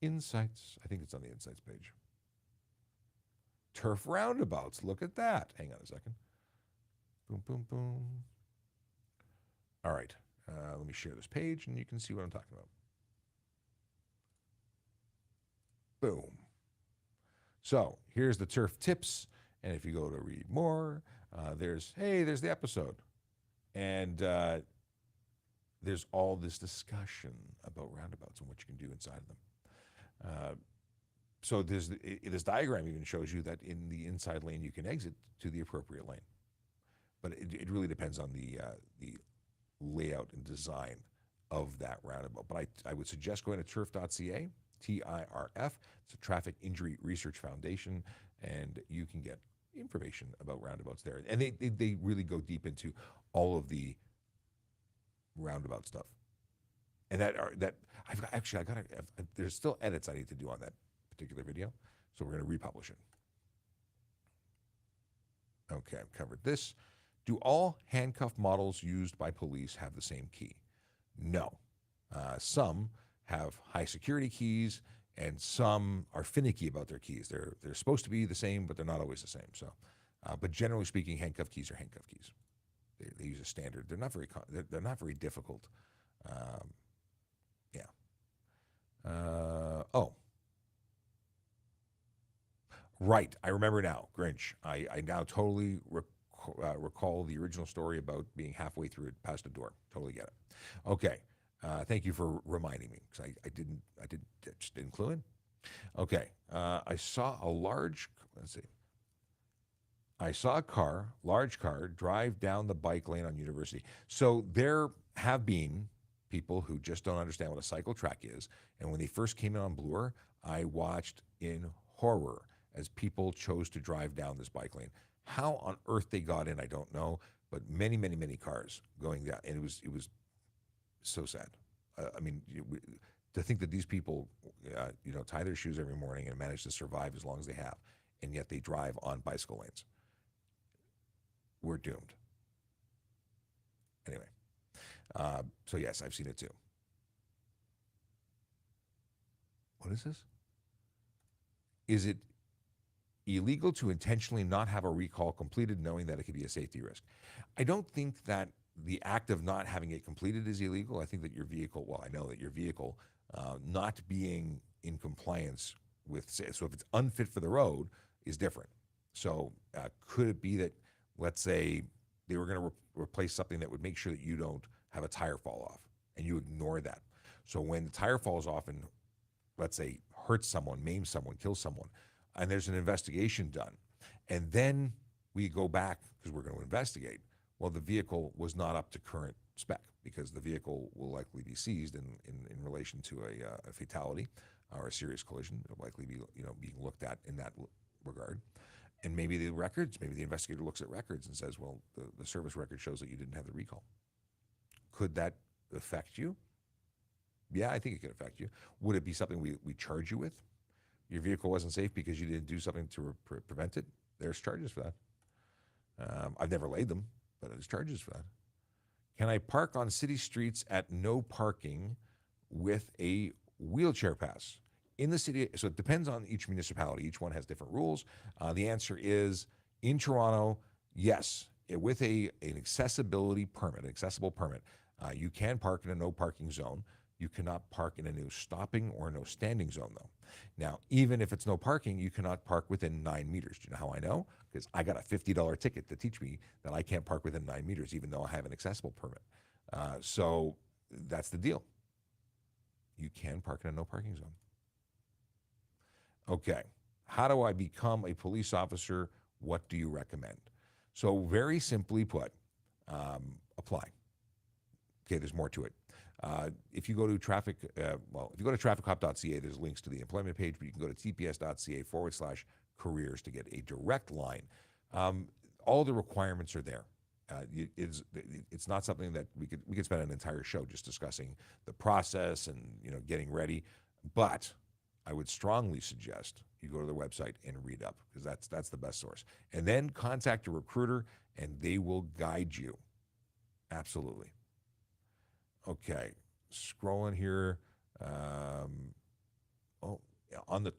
Insights. I think it's on the Insights page. Turf roundabouts. Look at that. Hang on a second. Boom, boom, boom. All right, let me share this page and you can see what I'm talking about. Boom. So here's the turf tips. And if you go to read more, there's the episode. And there's all this discussion about roundabouts and what you can do inside of them. So this diagram even shows you that in the inside lane, you can exit to the appropriate lane. But it really depends on the layout and design of that roundabout. But I would suggest going to turf.ca, TIRF. It's a Traffic Injury Research Foundation, and you can get information about roundabouts there. And they really go deep into all of the roundabout stuff. And there's still edits I need to do on that particular video, so we're going to republish it. Okay, I've covered this. Do all handcuff models used by police have the same key? No. Some have high security keys, and some are finicky about their keys. They're supposed to be the same, but they're not always the same. So, but generally speaking, handcuff keys are handcuff keys. They use a standard. They're not very difficult. Right. I remember now. Grinch. I now totally recall the original story about being halfway through it past a door. Totally get it. Okay. Thank you for reminding me, because I just didn't clue in. Okay. I saw a large car drive down the bike lane on University. So there have been people who just don't understand what a cycle track is. And when they first came in on Bloor, I watched in horror as people chose to drive down this bike lane. How on earth they got in, I don't know, but many, many, many cars going down. And it was so sad. To think that these people, tie their shoes every morning and manage to survive as long as they have, and yet they drive on bicycle lanes. We're doomed. Anyway, so yes, I've seen it too. What is this? Is it illegal to intentionally not have a recall completed knowing that it could be a safety risk? I don't think that the act of not having it completed is illegal. I think that your vehicle, I know that your vehicle not being in compliance with, so if it's unfit for the road is different. So could it be that, let's say, they were going to replace something that would make sure that you don't have a tire fall off, and you ignore that. So when the tire falls off and, let's say, hurts someone, maims someone, kills someone, and there's an investigation done, and then we go back because we're going to investigate, well, the vehicle was not up to current spec, because the vehicle will likely be seized in relation to a fatality or a serious collision. It'll likely be being looked at in that regard. And maybe the investigator looks at records and says, well, the service record shows that you didn't have the recall. Could that affect you? Yeah, I think it could affect you. Would it be something we charge you with? Your vehicle wasn't safe because you didn't do something to prevent it? There's charges for that. I've never laid them, but there's charges for that. Can I park on city streets at no parking with a wheelchair pass? In the city, so it depends on each municipality. Each one has different rules. The answer is, in Toronto, yes. With an accessibility permit, an accessible permit, you can park in a no parking zone. You cannot park in a no stopping or no standing zone, though. Now, even if it's no parking, you cannot park within 9 meters. Do you know how I know? Because I got a $50 ticket to teach me that I can't park within 9 meters, even though I have an accessible permit. So that's the deal. You can park in a no parking zone. Okay, how do I become a police officer? What do you recommend? So very simply put, apply. Okay, there's more to it. If you go to if you go to trafficcop.ca, there's links to the employment page, but you can go to tps.ca/careers to get a direct line. All the requirements are there. It's not something that we could spend an entire show just discussing the process and getting ready, but I would strongly suggest you go to the website and read up, because that's the best source. And then contact a recruiter and they will guide you. Absolutely. Okay, scrolling here. On the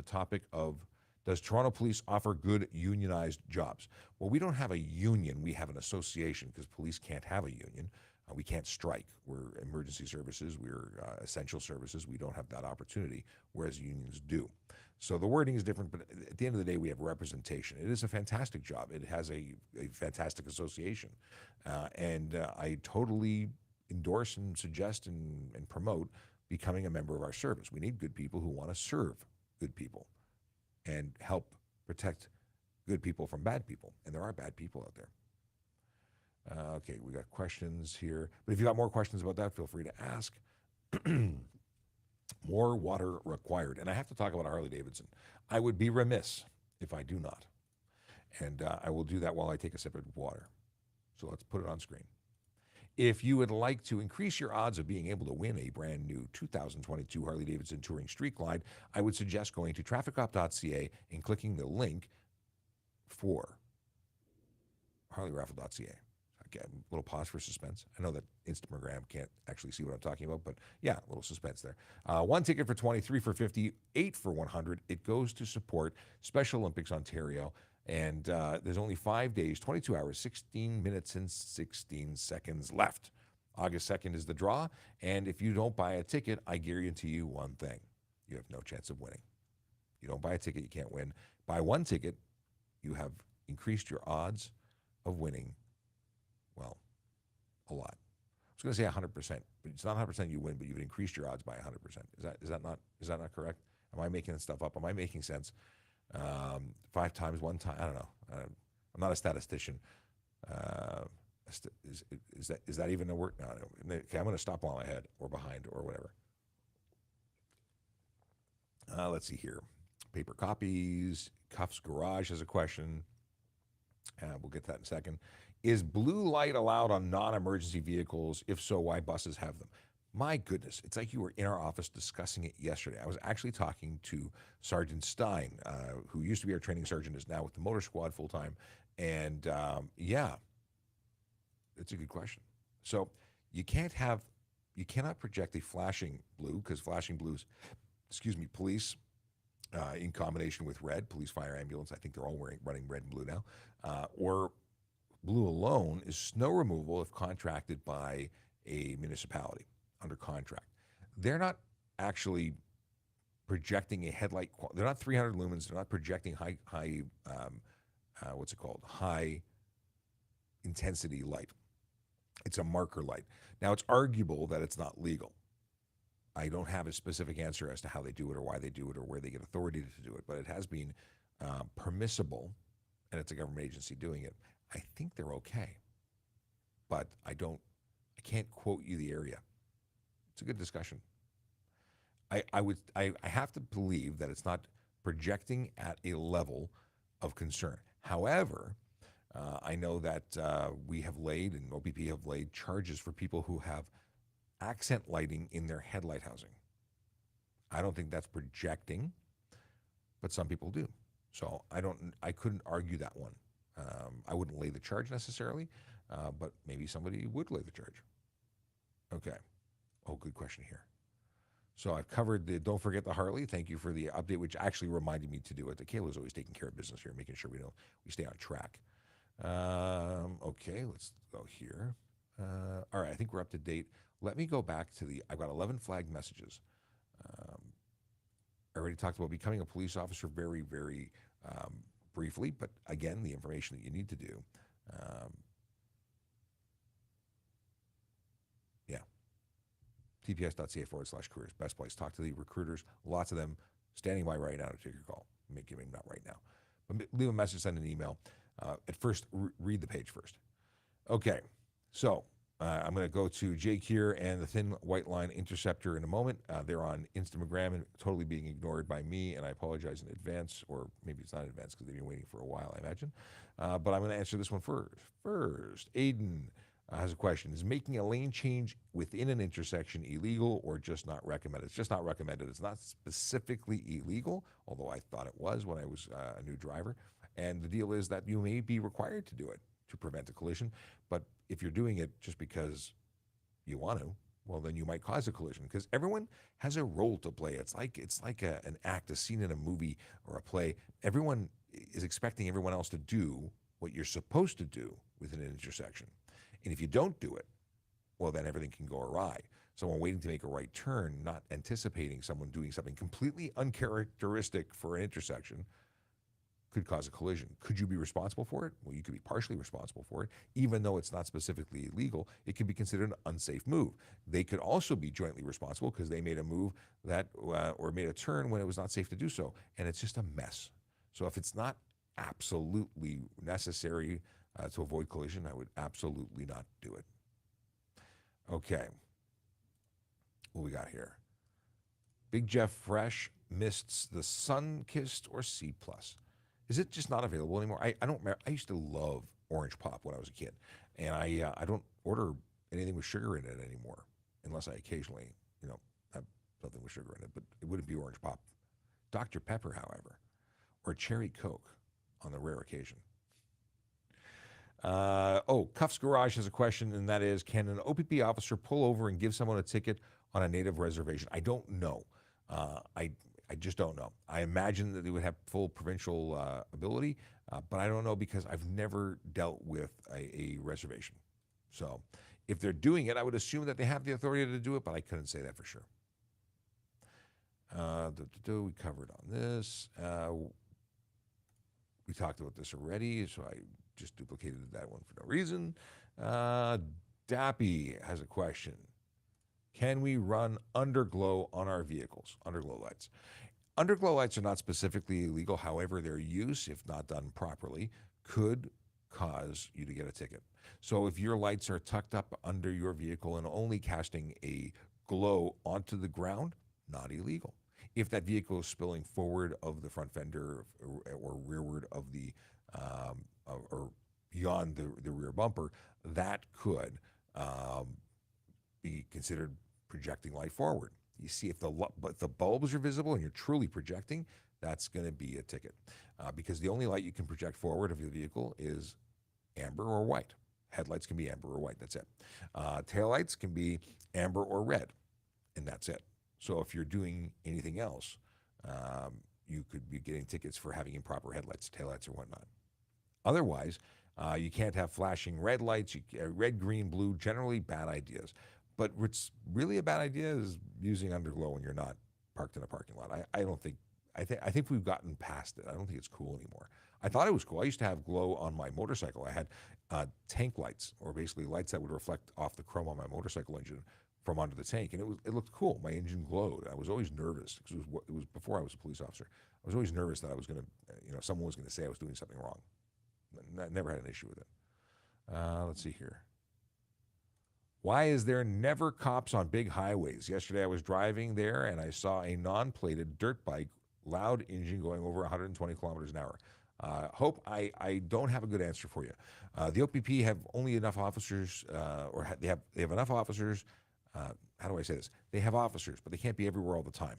topic of, does Toronto Police offer good unionized jobs? Well, we don't have a union. We have an association, because police can't have a union. We can't strike. We're emergency services. We're essential services. We don't have that opportunity, whereas unions do. So the wording is different, but at the end of the day, we have representation. It is a fantastic job. It has a fantastic association. And I totally endorse and suggest and promote becoming a member of our service. We need good people who want to serve good people and help protect good people from bad people. And there are bad people out there. Okay, we got questions here. But if you got more questions about that, feel free to ask. More water required. And I have to talk about Harley-Davidson. I would be remiss if I do not. And I will do that while I take a sip of water. So let's put it on screen. If you would like to increase your odds of being able to win a brand new 2022 Harley-Davidson Touring Street Glide, I would suggest going to trafficcop.ca and clicking the link for harleyraffle.ca. Again, a little pause for suspense. I know that Instagram can't actually see what I'm talking about, but yeah, a little suspense there. 1 ticket for 20, 3 for 50, 8 for 100. It goes to support Special Olympics Ontario. And there's only 5 days, 22 hours, 16 minutes, and 16 seconds left. August 2nd is the draw. And if you don't buy a ticket, I guarantee you one thing: you have no chance of winning. You don't buy a ticket, you can't win. Buy one ticket, you have increased your odds of winning, well, a lot. I was going to say 100%, but it's not 100% you win, but you've increased your odds by 100%. Is that not correct? Am I making stuff up? Am I making sense? 5 times, 1 time. I don't know. I'm not a statistician. Is that even a word? No. Okay, I'm going to stop while I'm ahead or behind or whatever. Let's see here. Paper copies. Cuffs Garage has a question. We'll get to that in a second. Is blue light allowed on non-emergency vehicles? If so, why buses have them? My goodness, it's like you were in our office discussing it yesterday. I was actually talking to Sergeant Stein, who used to be our training sergeant, is now with the motor squad full time. And yeah, it's a good question. So you cannot project a flashing blue, because flashing blues, police in combination with red, police, fire, ambulance, I think they're all running red and blue now, or blue alone is snow removal if contracted by a municipality under contract. They're not actually projecting a headlight. They're not 300 lumens. They're not projecting high intensity light. It's a marker light. Now, it's arguable that it's not legal. I don't have a specific answer as to how they do it or why they do it or where they get authority to do it, but it has been permissible, and it's a government agency doing it. I think they're okay, but I can't quote you the area. It's a good discussion. I have to believe that it's not projecting at a level of concern. However, I know that we have laid, and OPP have laid, charges for people who have accent lighting in their headlight housing. I don't think that's projecting, but some people do. So I couldn't argue that one. I wouldn't lay the charge necessarily, but maybe somebody would lay the charge. Okay. Oh, good question here. So I've covered the, don't forget the Harley. Thank you for the update, which actually reminded me to do it. The Kayla's always taking care of business here, making sure we stay on track. Okay, let's go here. All right, I think we're up to date. Let me go back to I've got 11 flagged messages. I already talked about becoming a police officer very, very briefly, but again, the information that you need to do. Yeah. tps.ca/careers. Best place. Talk to the recruiters. Lots of them standing by right now to take your call. Maybe not right now. But leave a message, send an email. At first, read the page first. Okay. So I'm going to go to Jake here and the Thin White Line Interceptor in a moment. They're on Instagram and totally being ignored by me, and I apologize in advance, or maybe it's not in advance because they've been waiting for a while, I imagine. But I'm going to answer this one first. Aiden has a question. Is making a lane change within an intersection illegal or just not recommended? It's just not recommended. It's not specifically illegal, although I thought it was when I was a new driver. And the deal is that you may be required to do it to prevent a collision. But if you're doing it just because you want to, well, then you might cause a collision because everyone has a role to play. It's like an act, a scene in a movie or a play. Everyone is expecting everyone else to do what you're supposed to do within an intersection. And if you don't do it, well, then everything can go awry. Someone waiting to make a right turn, not anticipating someone doing something completely uncharacteristic for an intersection, could cause a collision. Could you be responsible for it? Well, you could be partially responsible for it. Even though it's not specifically illegal, it could be considered an unsafe move. They could also be jointly responsible because they made a move that or made a turn when it was not safe to do so. And it's just a mess. So if it's not absolutely necessary to avoid collision, I would absolutely not do it. Okay. What we got here? Big Jeff Fresh missed the Sun-Kissed or C+. Is it just not available anymore? I don't remember. I used to love Orange Pop when I was a kid, and I don't order anything with sugar in it anymore, unless I occasionally, have something with sugar in it. But it wouldn't be Orange Pop. Dr. Pepper, however, or Cherry Coke on the rare occasion. Cuffs Garage has a question, and that is, can an OPP officer pull over and give someone a ticket on a native reservation? I don't know. I just don't know. I imagine that they would have full provincial ability, but I don't know because I've never dealt with a reservation. So if they're doing it, I would assume that they have the authority to do it, but I couldn't say that for sure. We covered on this. We talked about this already, so I just duplicated that one for no reason. Dappy has a question. Can we run underglow on our vehicles? Underglow lights. Underglow lights are not specifically illegal. However, their use, if not done properly, could cause you to get a ticket. So if your lights are tucked up under your vehicle and only casting a glow onto the ground, not illegal. If that vehicle is spilling forward of the front fender or rearward of the or beyond the rear bumper, that could be considered projecting light forward. You see, if the bulbs are visible and you're truly projecting, that's going to be a ticket because the only light you can project forward of your vehicle is amber or white. Headlights can be amber or white. That's it. Taillights can be amber or red, and that's it. So if you're doing anything else, you could be getting tickets for having improper headlights, taillights, or whatnot. Otherwise, you can't have flashing red lights, red, green, blue, generally bad ideas. But what's really a bad idea is using underglow when you're not parked in a parking lot. I think we've gotten past it. I don't think it's cool anymore. I thought it was cool. I used to have glow on my motorcycle. I had tank lights, or basically lights that would reflect off the chrome on my motorcycle engine from under the tank, and it looked cool. My engine glowed. I was always nervous because it was before I was a police officer. I was always nervous that I was going to, someone was going to say I was doing something wrong. I never had an issue with it. Let's see here. Why is there never cops on big highways? Yesterday I was driving there and I saw a non-plated dirt bike, loud engine going over 120 kilometers an hour. Hope, I don't have a good answer for you. The OPP have only enough officers, they have enough officers. How do I say this? They have officers, but they can't be everywhere all the time.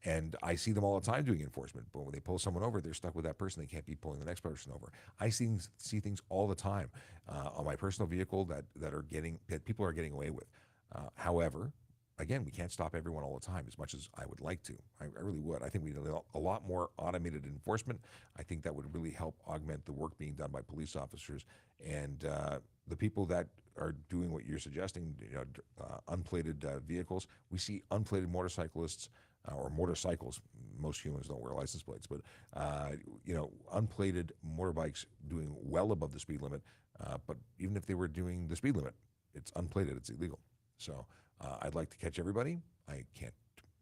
And I see them all the time doing enforcement. But when they pull someone over, they're stuck with that person. They can't be pulling the next person over. I see things all the time on my personal vehicle that people are getting away with. However, again, we can't stop everyone all the time as much as I would like to. I really would. I think we need a lot more automated enforcement. I think that would really help augment the work being done by police officers and the people that are doing what you're suggesting, unplated vehicles. We see unplated motorcyclists or motorcycles. Most humans don't wear license plates, but unplated motorbikes doing well above the speed limit. But even if they were doing the speed limit, it's unplated. It's illegal. So I'd like to catch everybody. I can't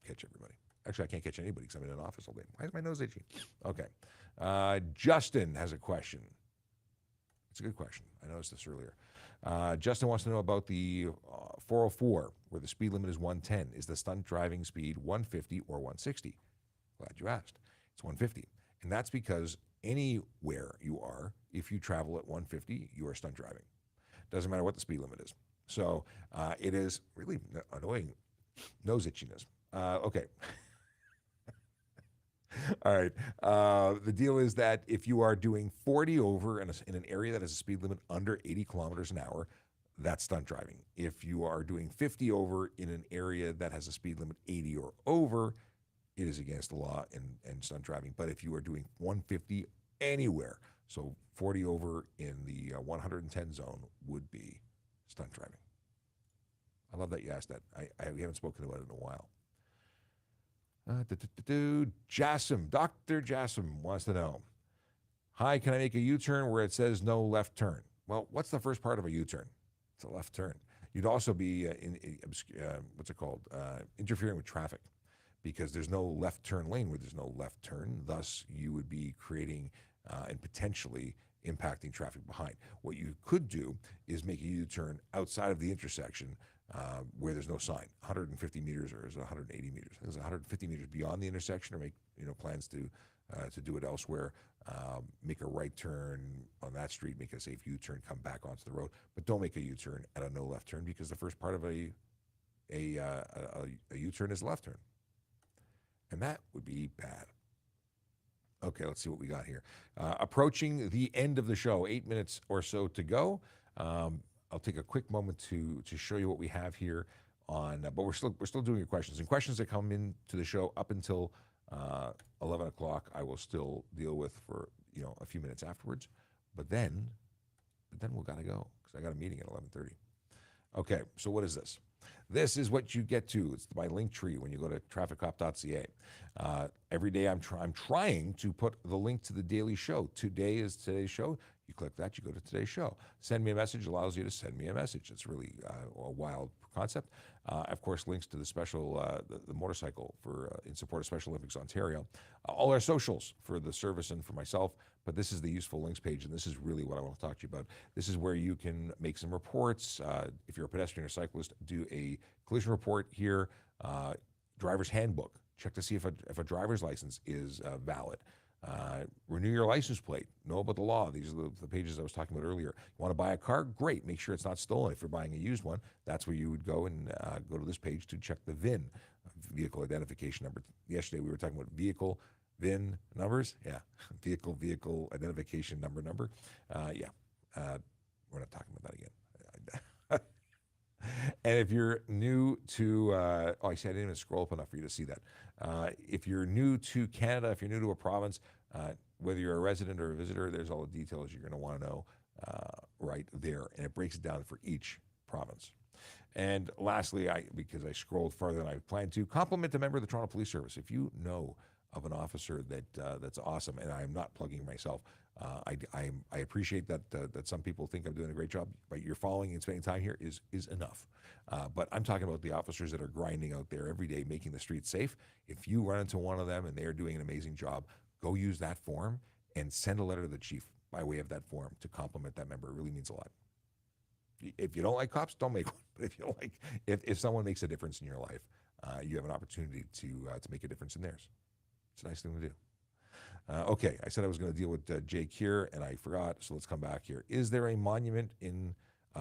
catch everybody. Actually, I can't catch anybody because I'm in an office all day. Why is my nose itchy? Okay. Justin has a question. It's a good question. I noticed this earlier. Justin wants to know about the 404, where the speed limit is 110. Is the stunt driving speed 150 or 160? Glad you asked. It's 150. And that's because anywhere you are, if you travel at 150, you are stunt driving. Doesn't matter what the speed limit is. So it is really annoying nose itchiness. Okay. All right. The deal is that if you are doing 40 over in an area that has a speed limit under 80 kilometers an hour, that's stunt driving. If you are doing 50 over in an area that has a speed limit 80 or over, it is against the law and stunt driving. But if you are doing 150 anywhere, so 40 over in the 110 zone would be stunt driving. I love that you asked that. We haven't spoken about it in a while. Jassim, Dr. Jassim wants to know, hi, can I make a U-turn where it says no left turn? Well, what's the first part of a U-turn? It's a left turn. You'd also be, interfering with traffic because there's no left turn lane where there's no left turn. Thus, you would be creating and potentially impacting traffic behind. What you could do is make a U-turn outside of the intersection where there's no sign, 150 meters or is it 180 meters? I think it's 150 meters beyond the intersection, or make plans to do it elsewhere. Make a right turn on that street, make a safe U-turn, come back onto the road, but don't make a U-turn at a no left turn because the first part of a U-turn is a left turn, and that would be bad. Okay, let's see what we got here. Approaching the end of the show, 8 minutes or so to go. I'll take a quick moment to show you what we have here on, but we're still doing your questions. And questions that come into the show up until 11 o'clock, I will still deal with for a few minutes afterwards. But then we've got to go because I got a meeting at 11:30. Okay, so what is this? This is what you get to. It's my link tree when you go to trafficcop.ca. Every day I'm trying to put the link to the daily show. Today is today's show. You click that, you go to today's show. Send me a message allows you to send me a message. It's really a wild concept. Of course, links to the special, the motorcycle in support of Special Olympics Ontario. All our socials for the service and for myself. But this is the useful links page, and this is really what I want to talk to you about. This is where you can make some reports. If you're a pedestrian or cyclist, do a collision report here. Driver's handbook. Check to see if a driver's license is valid. Renew your license plate. Know about the law. These are the pages I was talking about earlier. You want to buy a car? Great. Make sure it's not stolen. If you're buying a used one, that's where you would go and go to this page to check the VIN, vehicle identification number. Yesterday we were talking about vehicle VIN numbers. Yeah, vehicle identification number. Yeah, we're not talking about that again. And if you're new to, I didn't even scroll up enough for you to see that. If you're new to Canada, if you're new to a province, whether you're a resident or a visitor, there's all the details you're going to want to know right there. And it breaks it down for each province. And lastly, because I scrolled farther than I planned to, compliment a member of the Toronto Police Service. If you know of an officer that's awesome, and I'm not plugging myself, I appreciate that some people think I'm doing a great job, but you're following and spending time here is enough. But I'm talking about the officers that are grinding out there every day, making the streets safe. If you run into one of them and they're doing an amazing job, go use that form and send a letter to the chief by way of that form to compliment that member. It really means a lot. If you don't like cops, don't make one. But if you like, if someone makes a difference in your life, you have an opportunity to make a difference in theirs. It's a nice thing to do. Okay, I said I was going to deal with Jake here, and I forgot, so let's come back here. Is there a monument in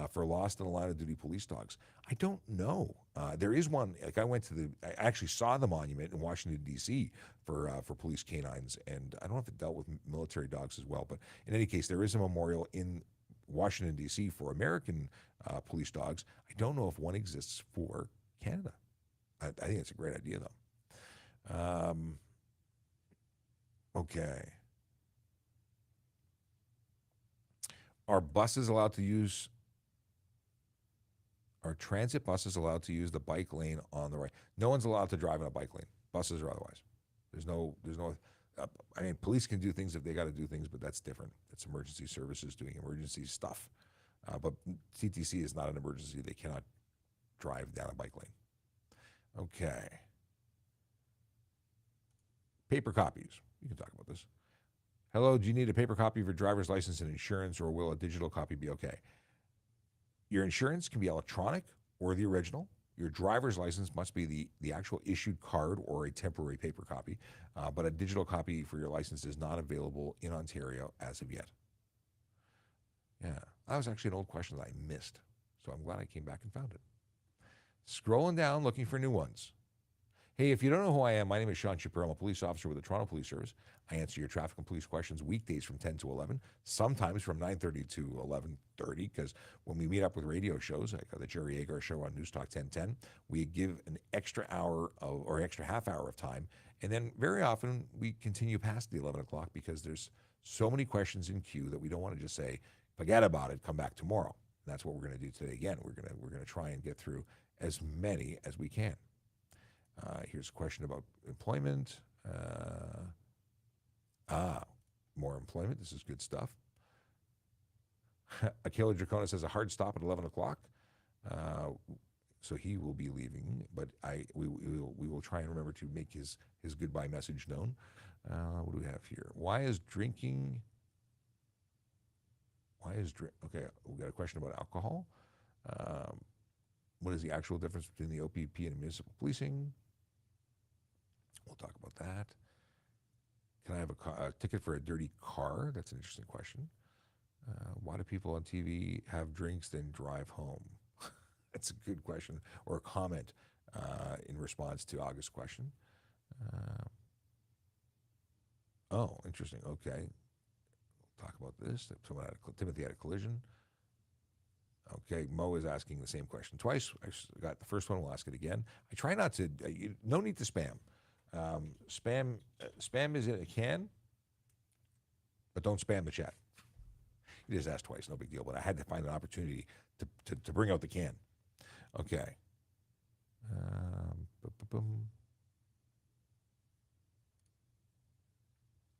for lost and line of duty police dogs? I don't know. There is one. Like I actually saw the monument in Washington D.C. for police canines, and I don't know if it dealt with military dogs as well. But in any case, there is a memorial in Washington D.C. for American police dogs. I don't know if one exists for Canada. I think it's a great idea, though. Okay. Are transit buses allowed to use the bike lane on the right? No one's allowed to drive in a bike lane, buses or otherwise. There's no, I mean, police can do things if they got to do things, but that's different. It's emergency services doing emergency stuff. But TTC is not an emergency. They cannot drive down a bike lane. Okay. Paper copies. You can talk about this. Hello, do you need a paper copy of your driver's license and insurance, or will a digital copy be okay? Your insurance can be electronic or the original. Your driver's license must be the actual issued card or a temporary paper copy, but a digital copy for your license is not available in Ontario as of yet. Yeah, that was actually an old question that I missed, so I'm glad I came back and found it. Scrolling down, looking for new ones. Hey, if you don't know who I am, my name is Sean Shapiro. I'm a police officer with the Toronto Police Service. I answer your traffic and police questions weekdays from 10 to 11, sometimes from 9:30 to 11:30, because when we meet up with radio shows, like the Jerry Agar show on News Talk 1010, we give an extra hour or extra half hour of time, and then very often we continue past the 11 o'clock because there's so many questions in queue that we don't want to just say, forget about it, come back tomorrow. And that's what we're going to do today again. We're going to try and get through as many as we can. Here's a question about employment. More employment. This is good stuff. Akela Dracona says a hard stop at 11 o'clock. So he will be leaving, but we will try and remember to make his goodbye message known. What do we have here? Okay, we got a question about alcohol. What is the actual difference between the OPP and municipal policing? We'll talk about that. Can I have a ticket for a dirty car? That's an interesting question. Why do people on TV have drinks then drive home? That's a good question, or a comment in response to August's question. Oh, interesting. Okay. We'll talk about this. Timothy had a collision. Okay, Mo is asking the same question twice. I got the first one. We'll ask it again. I try not to. No need to spam. Spam is in a can, but don't spam the chat. You just asked twice, no big deal. But I had to find an opportunity to bring out the can. Okay.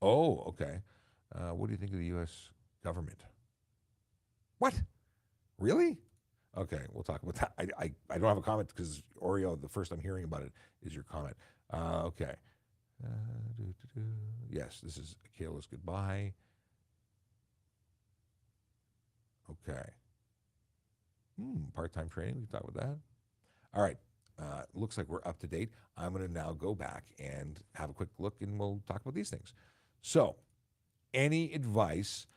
Oh, okay. What do you think of the U.S. government? What? Really? Okay, we'll talk about that. I don't have a comment because Oreo, the first I'm hearing about it is your comment. Okay. Yes, this is Kayla's goodbye. Okay. Part-time training, we can talk about that. All right. Looks like we're up to date. I'm going to now go back and have a quick look, and we'll talk about these things. So, any advice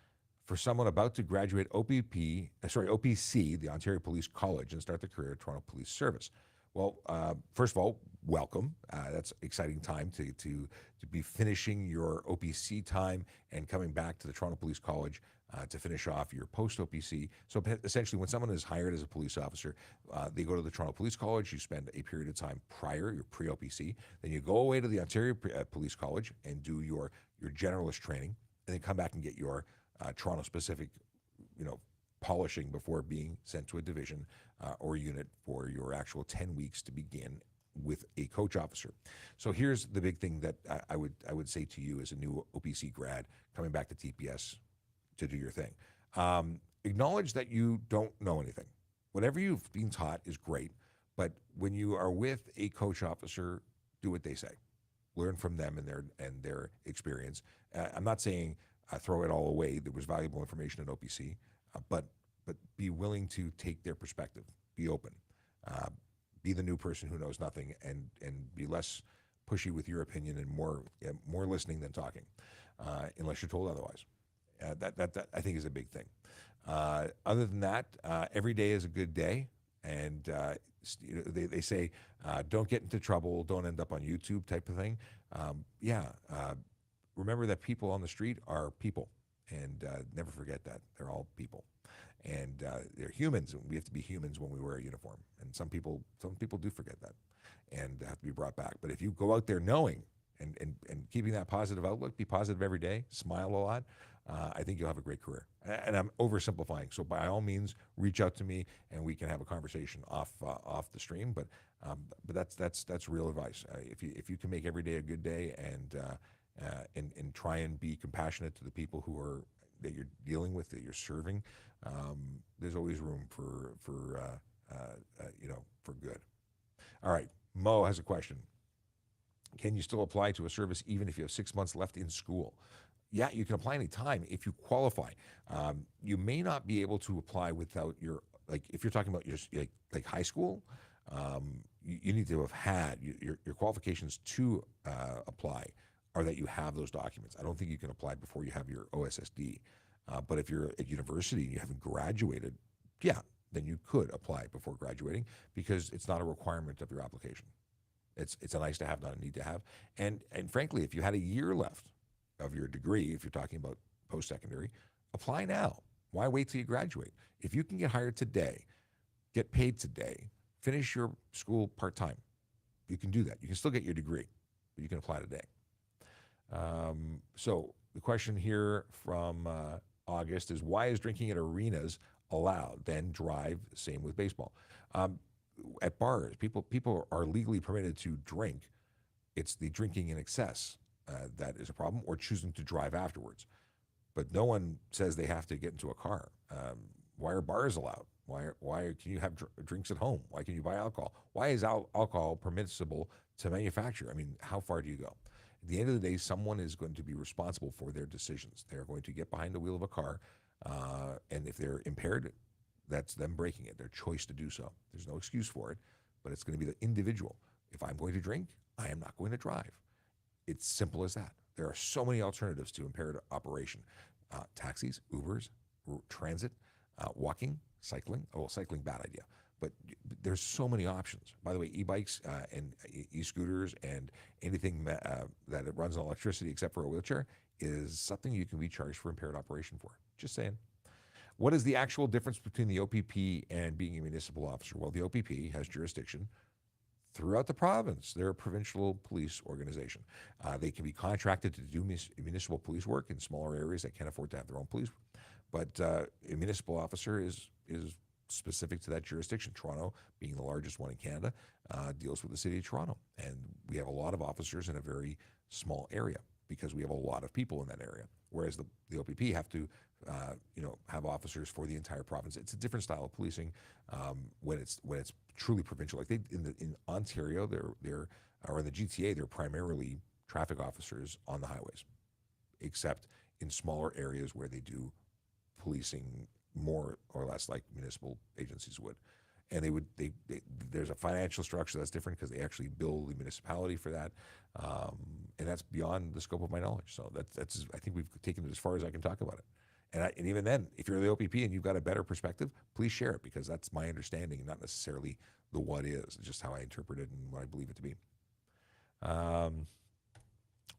for someone about to graduate OPC, the Ontario Police College, and start their career at Toronto Police Service? Well, first of all, welcome. That's an exciting time to be finishing your OPC time and coming back to the Toronto Police College to finish off your post-OPC. So essentially, when someone is hired as a police officer, they go to the Toronto Police College. You spend a period of time prior, your pre-OPC. Then you go away to the Ontario Police College and do your generalist training, and then come back and get your Toronto-specific, polishing before being sent to a division or unit for your actual 10 weeks to begin with a coach officer. So here's the big thing that I would say to you as a new OPC grad coming back to TPS to do your thing. Acknowledge that you don't know anything. Whatever you've been taught is great, but when you are with a coach officer, do what they say. Learn from them and their experience. I'm not saying throw it all away. There was valuable information in OPC, but be willing to take their perspective. Be open. Be the new person who knows nothing, and be less pushy with your opinion and more listening than talking, unless you're told otherwise. That I think is a big thing. Other than that, every day is a good day. And they say, don't get into trouble, don't end up on YouTube type of thing. Remember that people on the street are people. And never forget that. They're all people. And they're humans, and we have to be humans when we wear a uniform. And some people do forget that and have to be brought back. But if you go out there knowing and keeping that positive outlook, be positive every day, smile a lot, I think you'll have a great career. And I'm oversimplifying. So by all means, reach out to me and we can have a conversation off the stream. But that's real advice. If you can make every day a good day and try and be compassionate to the people that you're dealing with, that you're serving, there's always room for good. All right, Mo has a question. Can you still apply to a service even if you have 6 months left in school? Yeah, you can apply anytime if you qualify. You may not be able to apply without if you're talking about your like high school, you need to have had your qualifications to apply are that you have those documents. I don't think you can apply before you have your OSSD. But if you're at university and you haven't graduated, yeah, then you could apply before graduating because it's not a requirement of your application. It's a nice to have, not a need to have. And frankly, if you had a year left of your degree, if you're talking about post-secondary, apply now. Why wait till you graduate? If you can get hired today, get paid today, finish your school part-time, you can do that. You can still get your degree, but you can apply today. So the question here from August is, why is drinking at arenas allowed, then drive, same with baseball? At bars, people are legally permitted to drink. It's the drinking in excess that is a problem, or choosing to drive afterwards. But no one says they have to get into a car. Why are bars allowed? Why can you have drinks at home? Why can you buy alcohol? Why is alcohol permissible to manufacture? I mean, how far do you go? At the end of the day, someone is going to be responsible for their decisions. They're going to get behind the wheel of a car, and if they're impaired, that's them breaking it, their choice to do so. There's no excuse for it, but it's going to be the individual. If I'm going to drink, I am not going to drive. It's simple as that. There are so many alternatives to impaired operation. Taxis, Ubers, transit, walking, cycling. Oh, cycling, bad idea. But there's so many options. By the way, e-bikes and e-scooters and anything that runs on electricity except for a wheelchair is something you can be charged for impaired operation for. Just saying. What is the actual difference between the OPP and being a municipal officer? Well, the OPP has jurisdiction throughout the province. They're a provincial police organization. They can be contracted to do municipal police work in smaller areas that can't afford to have their own police. But a municipal officer is specific to that jurisdiction. Toronto, being the largest one in Canada, deals with the city of Toronto. And we have a lot of officers in a very small area because we have a lot of people in that area. Whereas the OPP have to have officers for the entire province. It's a different style of policing when it's truly provincial. Like in Ontario, or in the GTA, they're primarily traffic officers on the highways, except in smaller areas where they do policing more or less like municipal agencies would. And there's a financial structure that's different because they actually bill the municipality for that, and that's beyond the scope of my knowledge. So that's I think we've taken it as far as I can talk about it. And even then, if you're the OPP and you've got a better perspective, please share it, because that's my understanding, not necessarily the what is. It's just how I interpret it and what I believe it to be.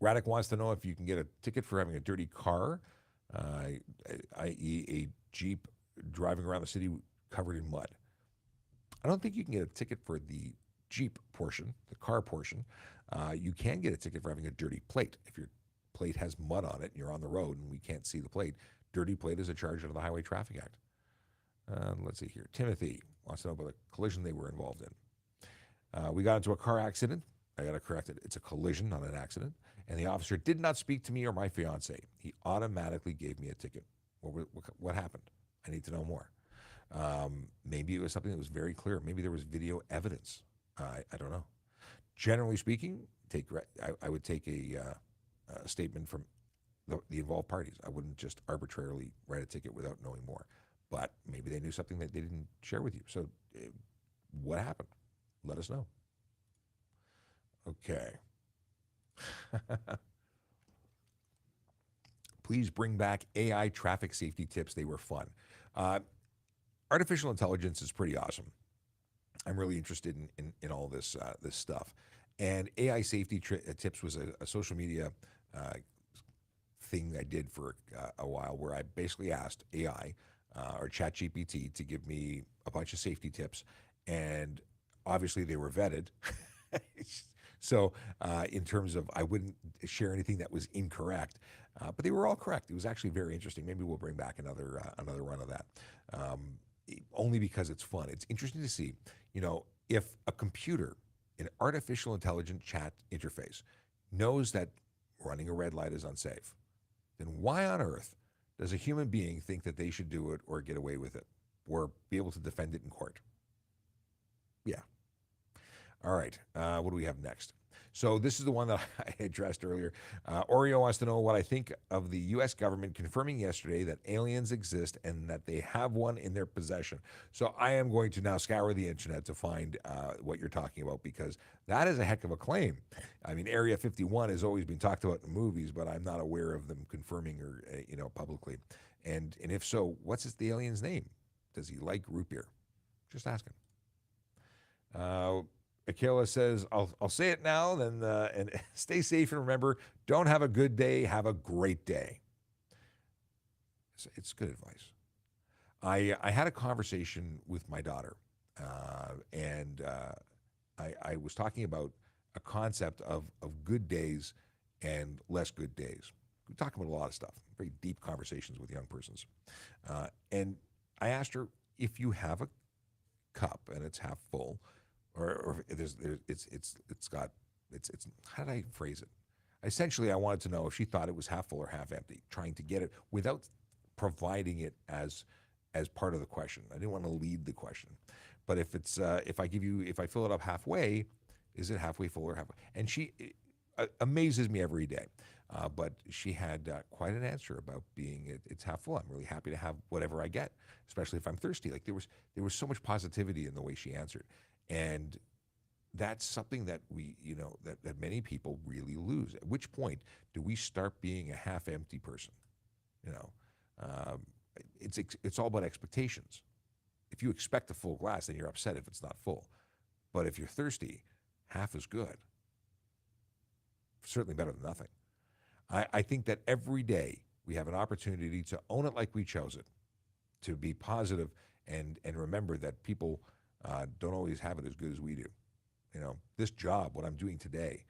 Radek wants to know if you can get a ticket for having a dirty car, i.e. a Jeep driving around the city covered in mud. I don't think you can get a ticket for the Jeep portion, the car portion. You can get a ticket for having a dirty plate. If your plate has mud on it and you're on the road and we can't see the plate, dirty plate is a charge under the Highway Traffic Act. Let's see here. Timothy wants to know about a collision they were involved in. We got into a car accident. I got to correct it. It's a collision, not an accident. And the officer did not speak to me or my fiance. He automatically gave me a ticket. What happened? I need to know more. Maybe it was something that was very clear. Maybe there was video evidence. I don't know. Generally speaking, I would take a statement from the involved parties. I wouldn't just arbitrarily write a ticket without knowing more. But maybe they knew something that they didn't share with you. So what happened? Let us know. Okay. Please bring back AI traffic safety tips. They were fun. Uh, Artificial intelligence is pretty awesome. I'm really interested in all this stuff. And AI safety tips was a social media uh, thing I did for a while, where I basically asked AI or ChatGPT to give me a bunch of safety tips, and obviously they were vetted. So in terms of, I wouldn't share anything that was incorrect, but they were all correct. It was actually very interesting. Maybe we'll bring back another run of that, only because it's fun. It's interesting to see, if a computer, an artificial intelligent chat interface, knows that running a red light is unsafe, then why on earth does a human being think that they should do it or get away with it or be able to defend it in court? Yeah. All right. What do we have next? So this is the one that I addressed earlier. Oreo wants to know what I think of the U.S. government confirming yesterday that aliens exist and that they have one in their possession. So I am going to now scour the internet to find what you're talking about, because that is a heck of a claim. I mean, Area 51 has always been talked about in movies, but I'm not aware of them confirming or publicly. And if so, what's the alien's name? Does he like root beer? Just asking. Akela says, I'll say it now, then, and stay safe, and remember, don't have a good day, have a great day. It's good advice. I had a conversation with my daughter, and I was talking about a concept of good days and less good days. We talk about a lot of stuff, very deep conversations with young persons. And I asked her, if you have a cup and it's half full, or how did I phrase it? Essentially, I wanted to know if she thought it was half full or half empty, trying to get it without providing it as part of the question. I didn't want to lead the question. But if I fill it up halfway, is it halfway full or halfway? And she amazes me every day. But she had quite an answer about it's half full. I'm really happy to have whatever I get, especially if I'm thirsty. Like, there was so much positivity in the way she answered. And that's something that that many people really lose. At which point do we start being a half empty person? It's all about expectations. If you expect a full glass, then you're upset if it's not full. But if you're thirsty, half is good. Certainly better than nothing. I think that every day we have an opportunity to own it like we chose it, to be positive, and remember that people don't always have it as good as we do. This job, what I'm doing today,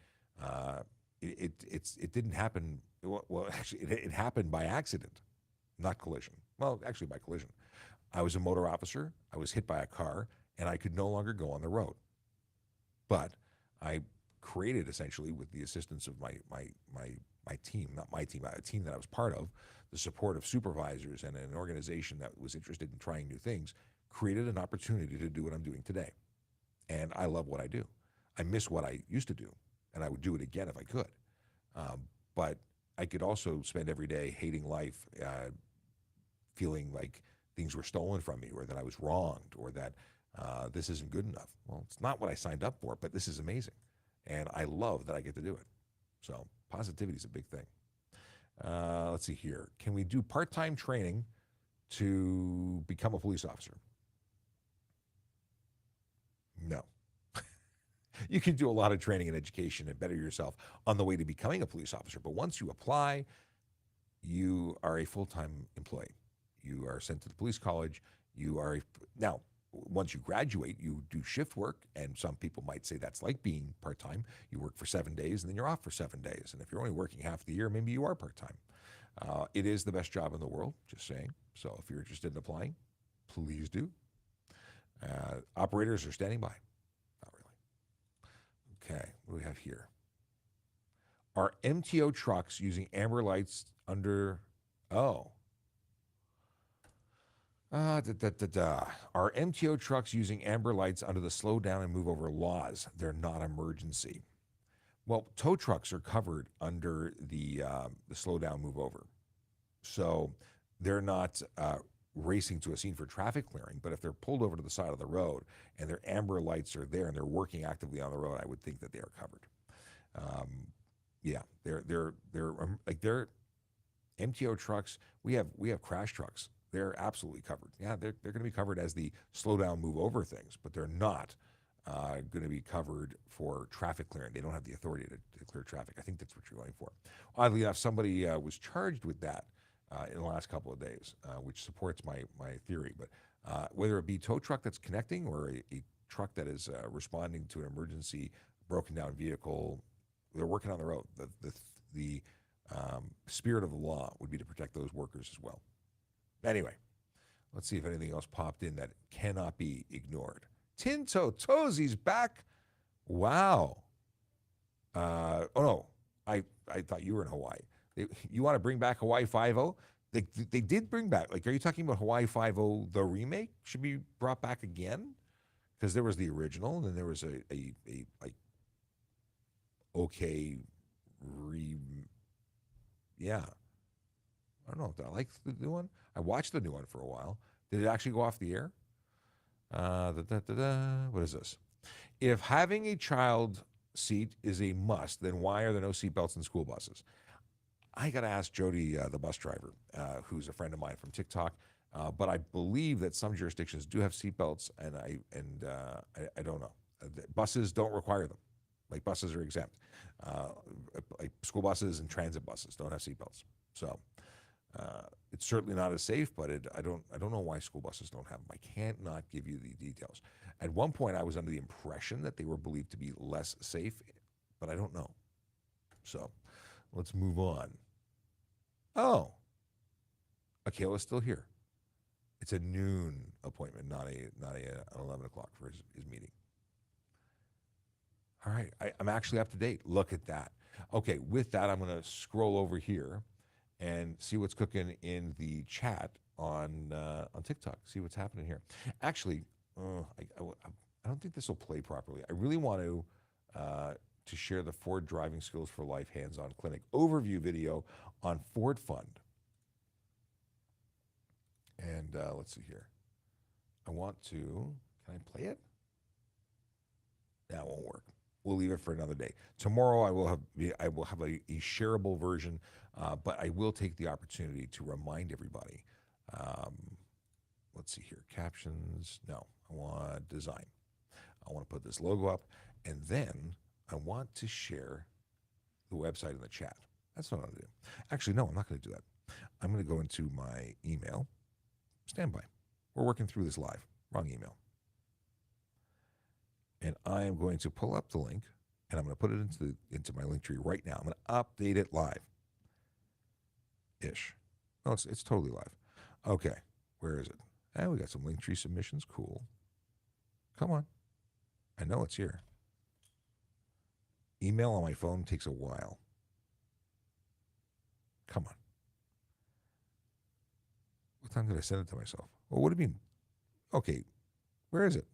it didn't happen. Well, actually, it happened by accident, not collision. Well, actually, by collision. I was a motor officer. I was hit by a car, and I could no longer go on the road. But I created, essentially, with the assistance of my team, not my team, a team that I was part of, the support of supervisors and an organization that was interested in trying new things, created an opportunity to do what I'm doing today. And I love what I do. I miss what I used to do, and I would do it again if I could. But I could also spend every day hating life, feeling like things were stolen from me, or that I was wronged, or that this isn't good enough. Well, it's not what I signed up for, but this is amazing. And I love that I get to do it. So positivity is a big thing. Let's see here. Can we do part-time training to become a police officer? No. You can do a lot of training and education and better yourself on the way to becoming a police officer. But once you apply, you are a full-time employee. You are sent to the police college. Now, once you graduate, you do shift work, and some people might say that's like being part-time. You work for 7 days, and then you're off for 7 days. And if you're only working half the year, maybe you are part-time. It is the best job in the world, just saying. So if you're interested in applying, please do. Operators are standing by. Not really. Okay, what do we have here? Are MTO trucks using amber lights under... Oh. Are MTO trucks using amber lights under the slow down and move over laws? They're not emergency. Well, tow trucks are covered under the slow down, move over. So they're not racing to a scene for traffic clearing, but if they're pulled over to the side of the road and their amber lights are there and they're working actively on the road, I would think that they are covered. They're MTO trucks. We have crash trucks they're absolutely covered. Yeah, they're going to be covered as the slow down, move over things, but they're not going to be covered for traffic clearing. They don't have the authority to clear traffic. I think that's what you're going for. Oddly enough, somebody was charged with that in the last couple of days, which supports my theory. But whether it be tow truck that's connecting or a truck that is responding to an emergency broken down vehicle, they're working on the road. The spirit of the law would be to protect those workers as well. Anyway, let's see if anything else popped in that cannot be ignored. Tinto Tozzi's back. Wow. Oh no, I thought you were in Hawaii. You want to bring back Hawaii 5-0? They did bring back. Like, are you talking about Hawaii 5-0 the remake should be brought back again? Because there was the original, and then there was a like okay yeah. I don't know. I like the new one. I watched the new one for a while. Did it actually go off the air? What is this? If having a child seat is a must, then why are there no seat belts in school buses? I got to ask Jody, the bus driver, who's a friend of mine from TikTok. But I believe that some jurisdictions do have seat belts, and I don't know. Buses don't require them. Like, buses are exempt. Like school buses and transit buses don't have seat belts. So it's certainly not as safe, but I don't know why school buses don't have them. I can't not give you the details. At one point, I was under the impression that they were believed to be less safe, but I don't know. So let's move on. Oh, Akela's still here. It's a noon appointment, not an 11 o'clock for his meeting. All right, I'm actually up to date. Look at that. Okay, with that, I'm going to scroll over here and see what's cooking in the chat on TikTok. See what's happening here. Actually, I don't think this will play properly. I really want to share the Ford Driving Skills for Life hands-on clinic overview video on Ford Fund. And let's see here. I want to. Can I play it? That won't work. We'll leave it for another day. Tomorrow I will have a shareable version, but I will take the opportunity to remind everybody. Let's see here. Captions. No, I want design. I want to put this logo up, and then I want to share the website in the chat. That's what I'm going to do. Actually, no, I'm not going to do that. I'm going to go into my email. Stand by. We're working through this live. Wrong email. And I am going to pull up the link, and I'm going to put it into my link tree right now. I'm going to update it live. Ish. No, it's totally live. Okay, where is it? And we got some link tree submissions. Cool. Come on. I know it's here. Email on my phone takes a while. Come on. What time did I send it to myself? Well, what do you mean? Okay, where is it?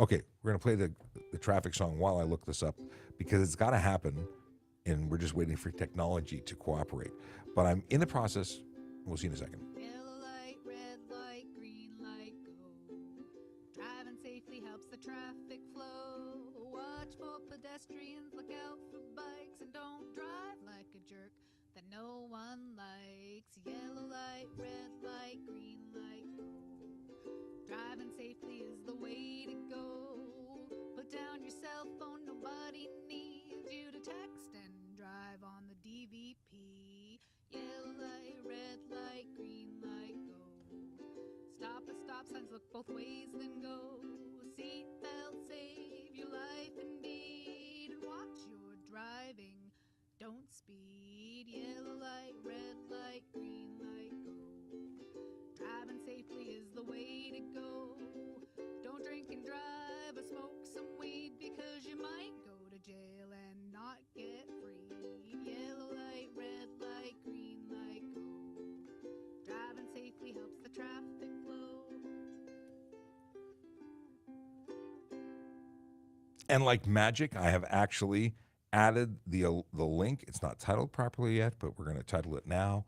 Okay, we're going to play the traffic song while I look this up, because it's got to happen, and we're just waiting for technology to cooperate. But I'm in the process. We'll see in a second. Yellow light, red light, green light, go. Driving safely helps the traffic flow. Watch for pedestrians, look out for bikes, and don't drive like a jerk that no one likes. Yellow light, red light, green light, go. Driving safely is the way to go. Put down your cell phone, nobody needs you to text and drive on the DVP. Yellow light, red light, green light, go. Stop at stop signs, look both ways, then go. Seatbelt, save your life indeed. And watch your driving, don't speed. Yellow light, red light, green light, go. Driving safely is the way to go. Don't drink and drive or smoke some weed, because you might go to jail and not get free. Yellow light, red light, green light, go. Driving safely helps the traffic flow. And like magic, I have actually added the link. It's not titled properly yet, but we're going to title it now.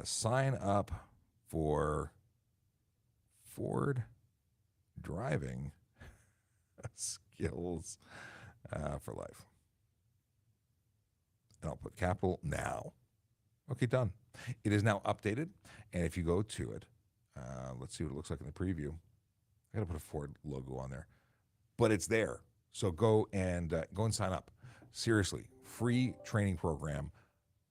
Sign up for Ford Driving Skills for Life. and I'll put capital now. Okay, done. It is now updated, and if you go to it, let's see what it looks like in the preview. I got to put a Ford logo on there, but it's there. So go and sign up. Seriously, free training program.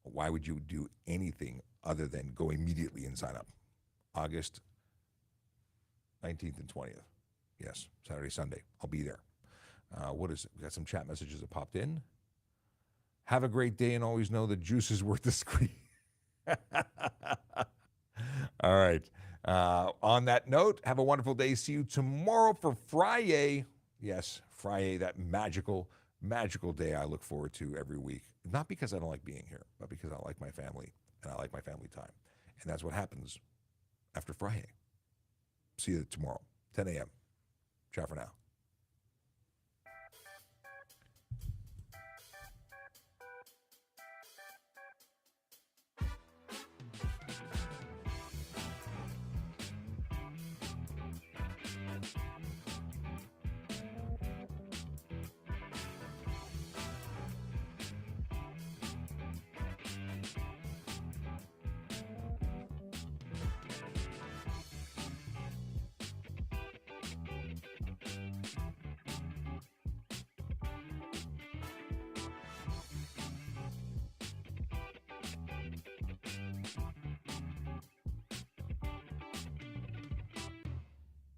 Why would you do anything other than go immediately and sign up? August 19th and 20th. Yes, Saturday, Sunday. I'll be there. What is it? We got some chat messages that popped in. Have a great day and always know the juice is worth the squeeze. All right. On that note, have a wonderful day. See you tomorrow for Friday. Yes, Friday, that magical, magical day I look forward to every week. Not because I don't like being here, but because I like my family and I like my family time. And that's what happens after Friday. See you tomorrow, 10 a.m. Ciao for now.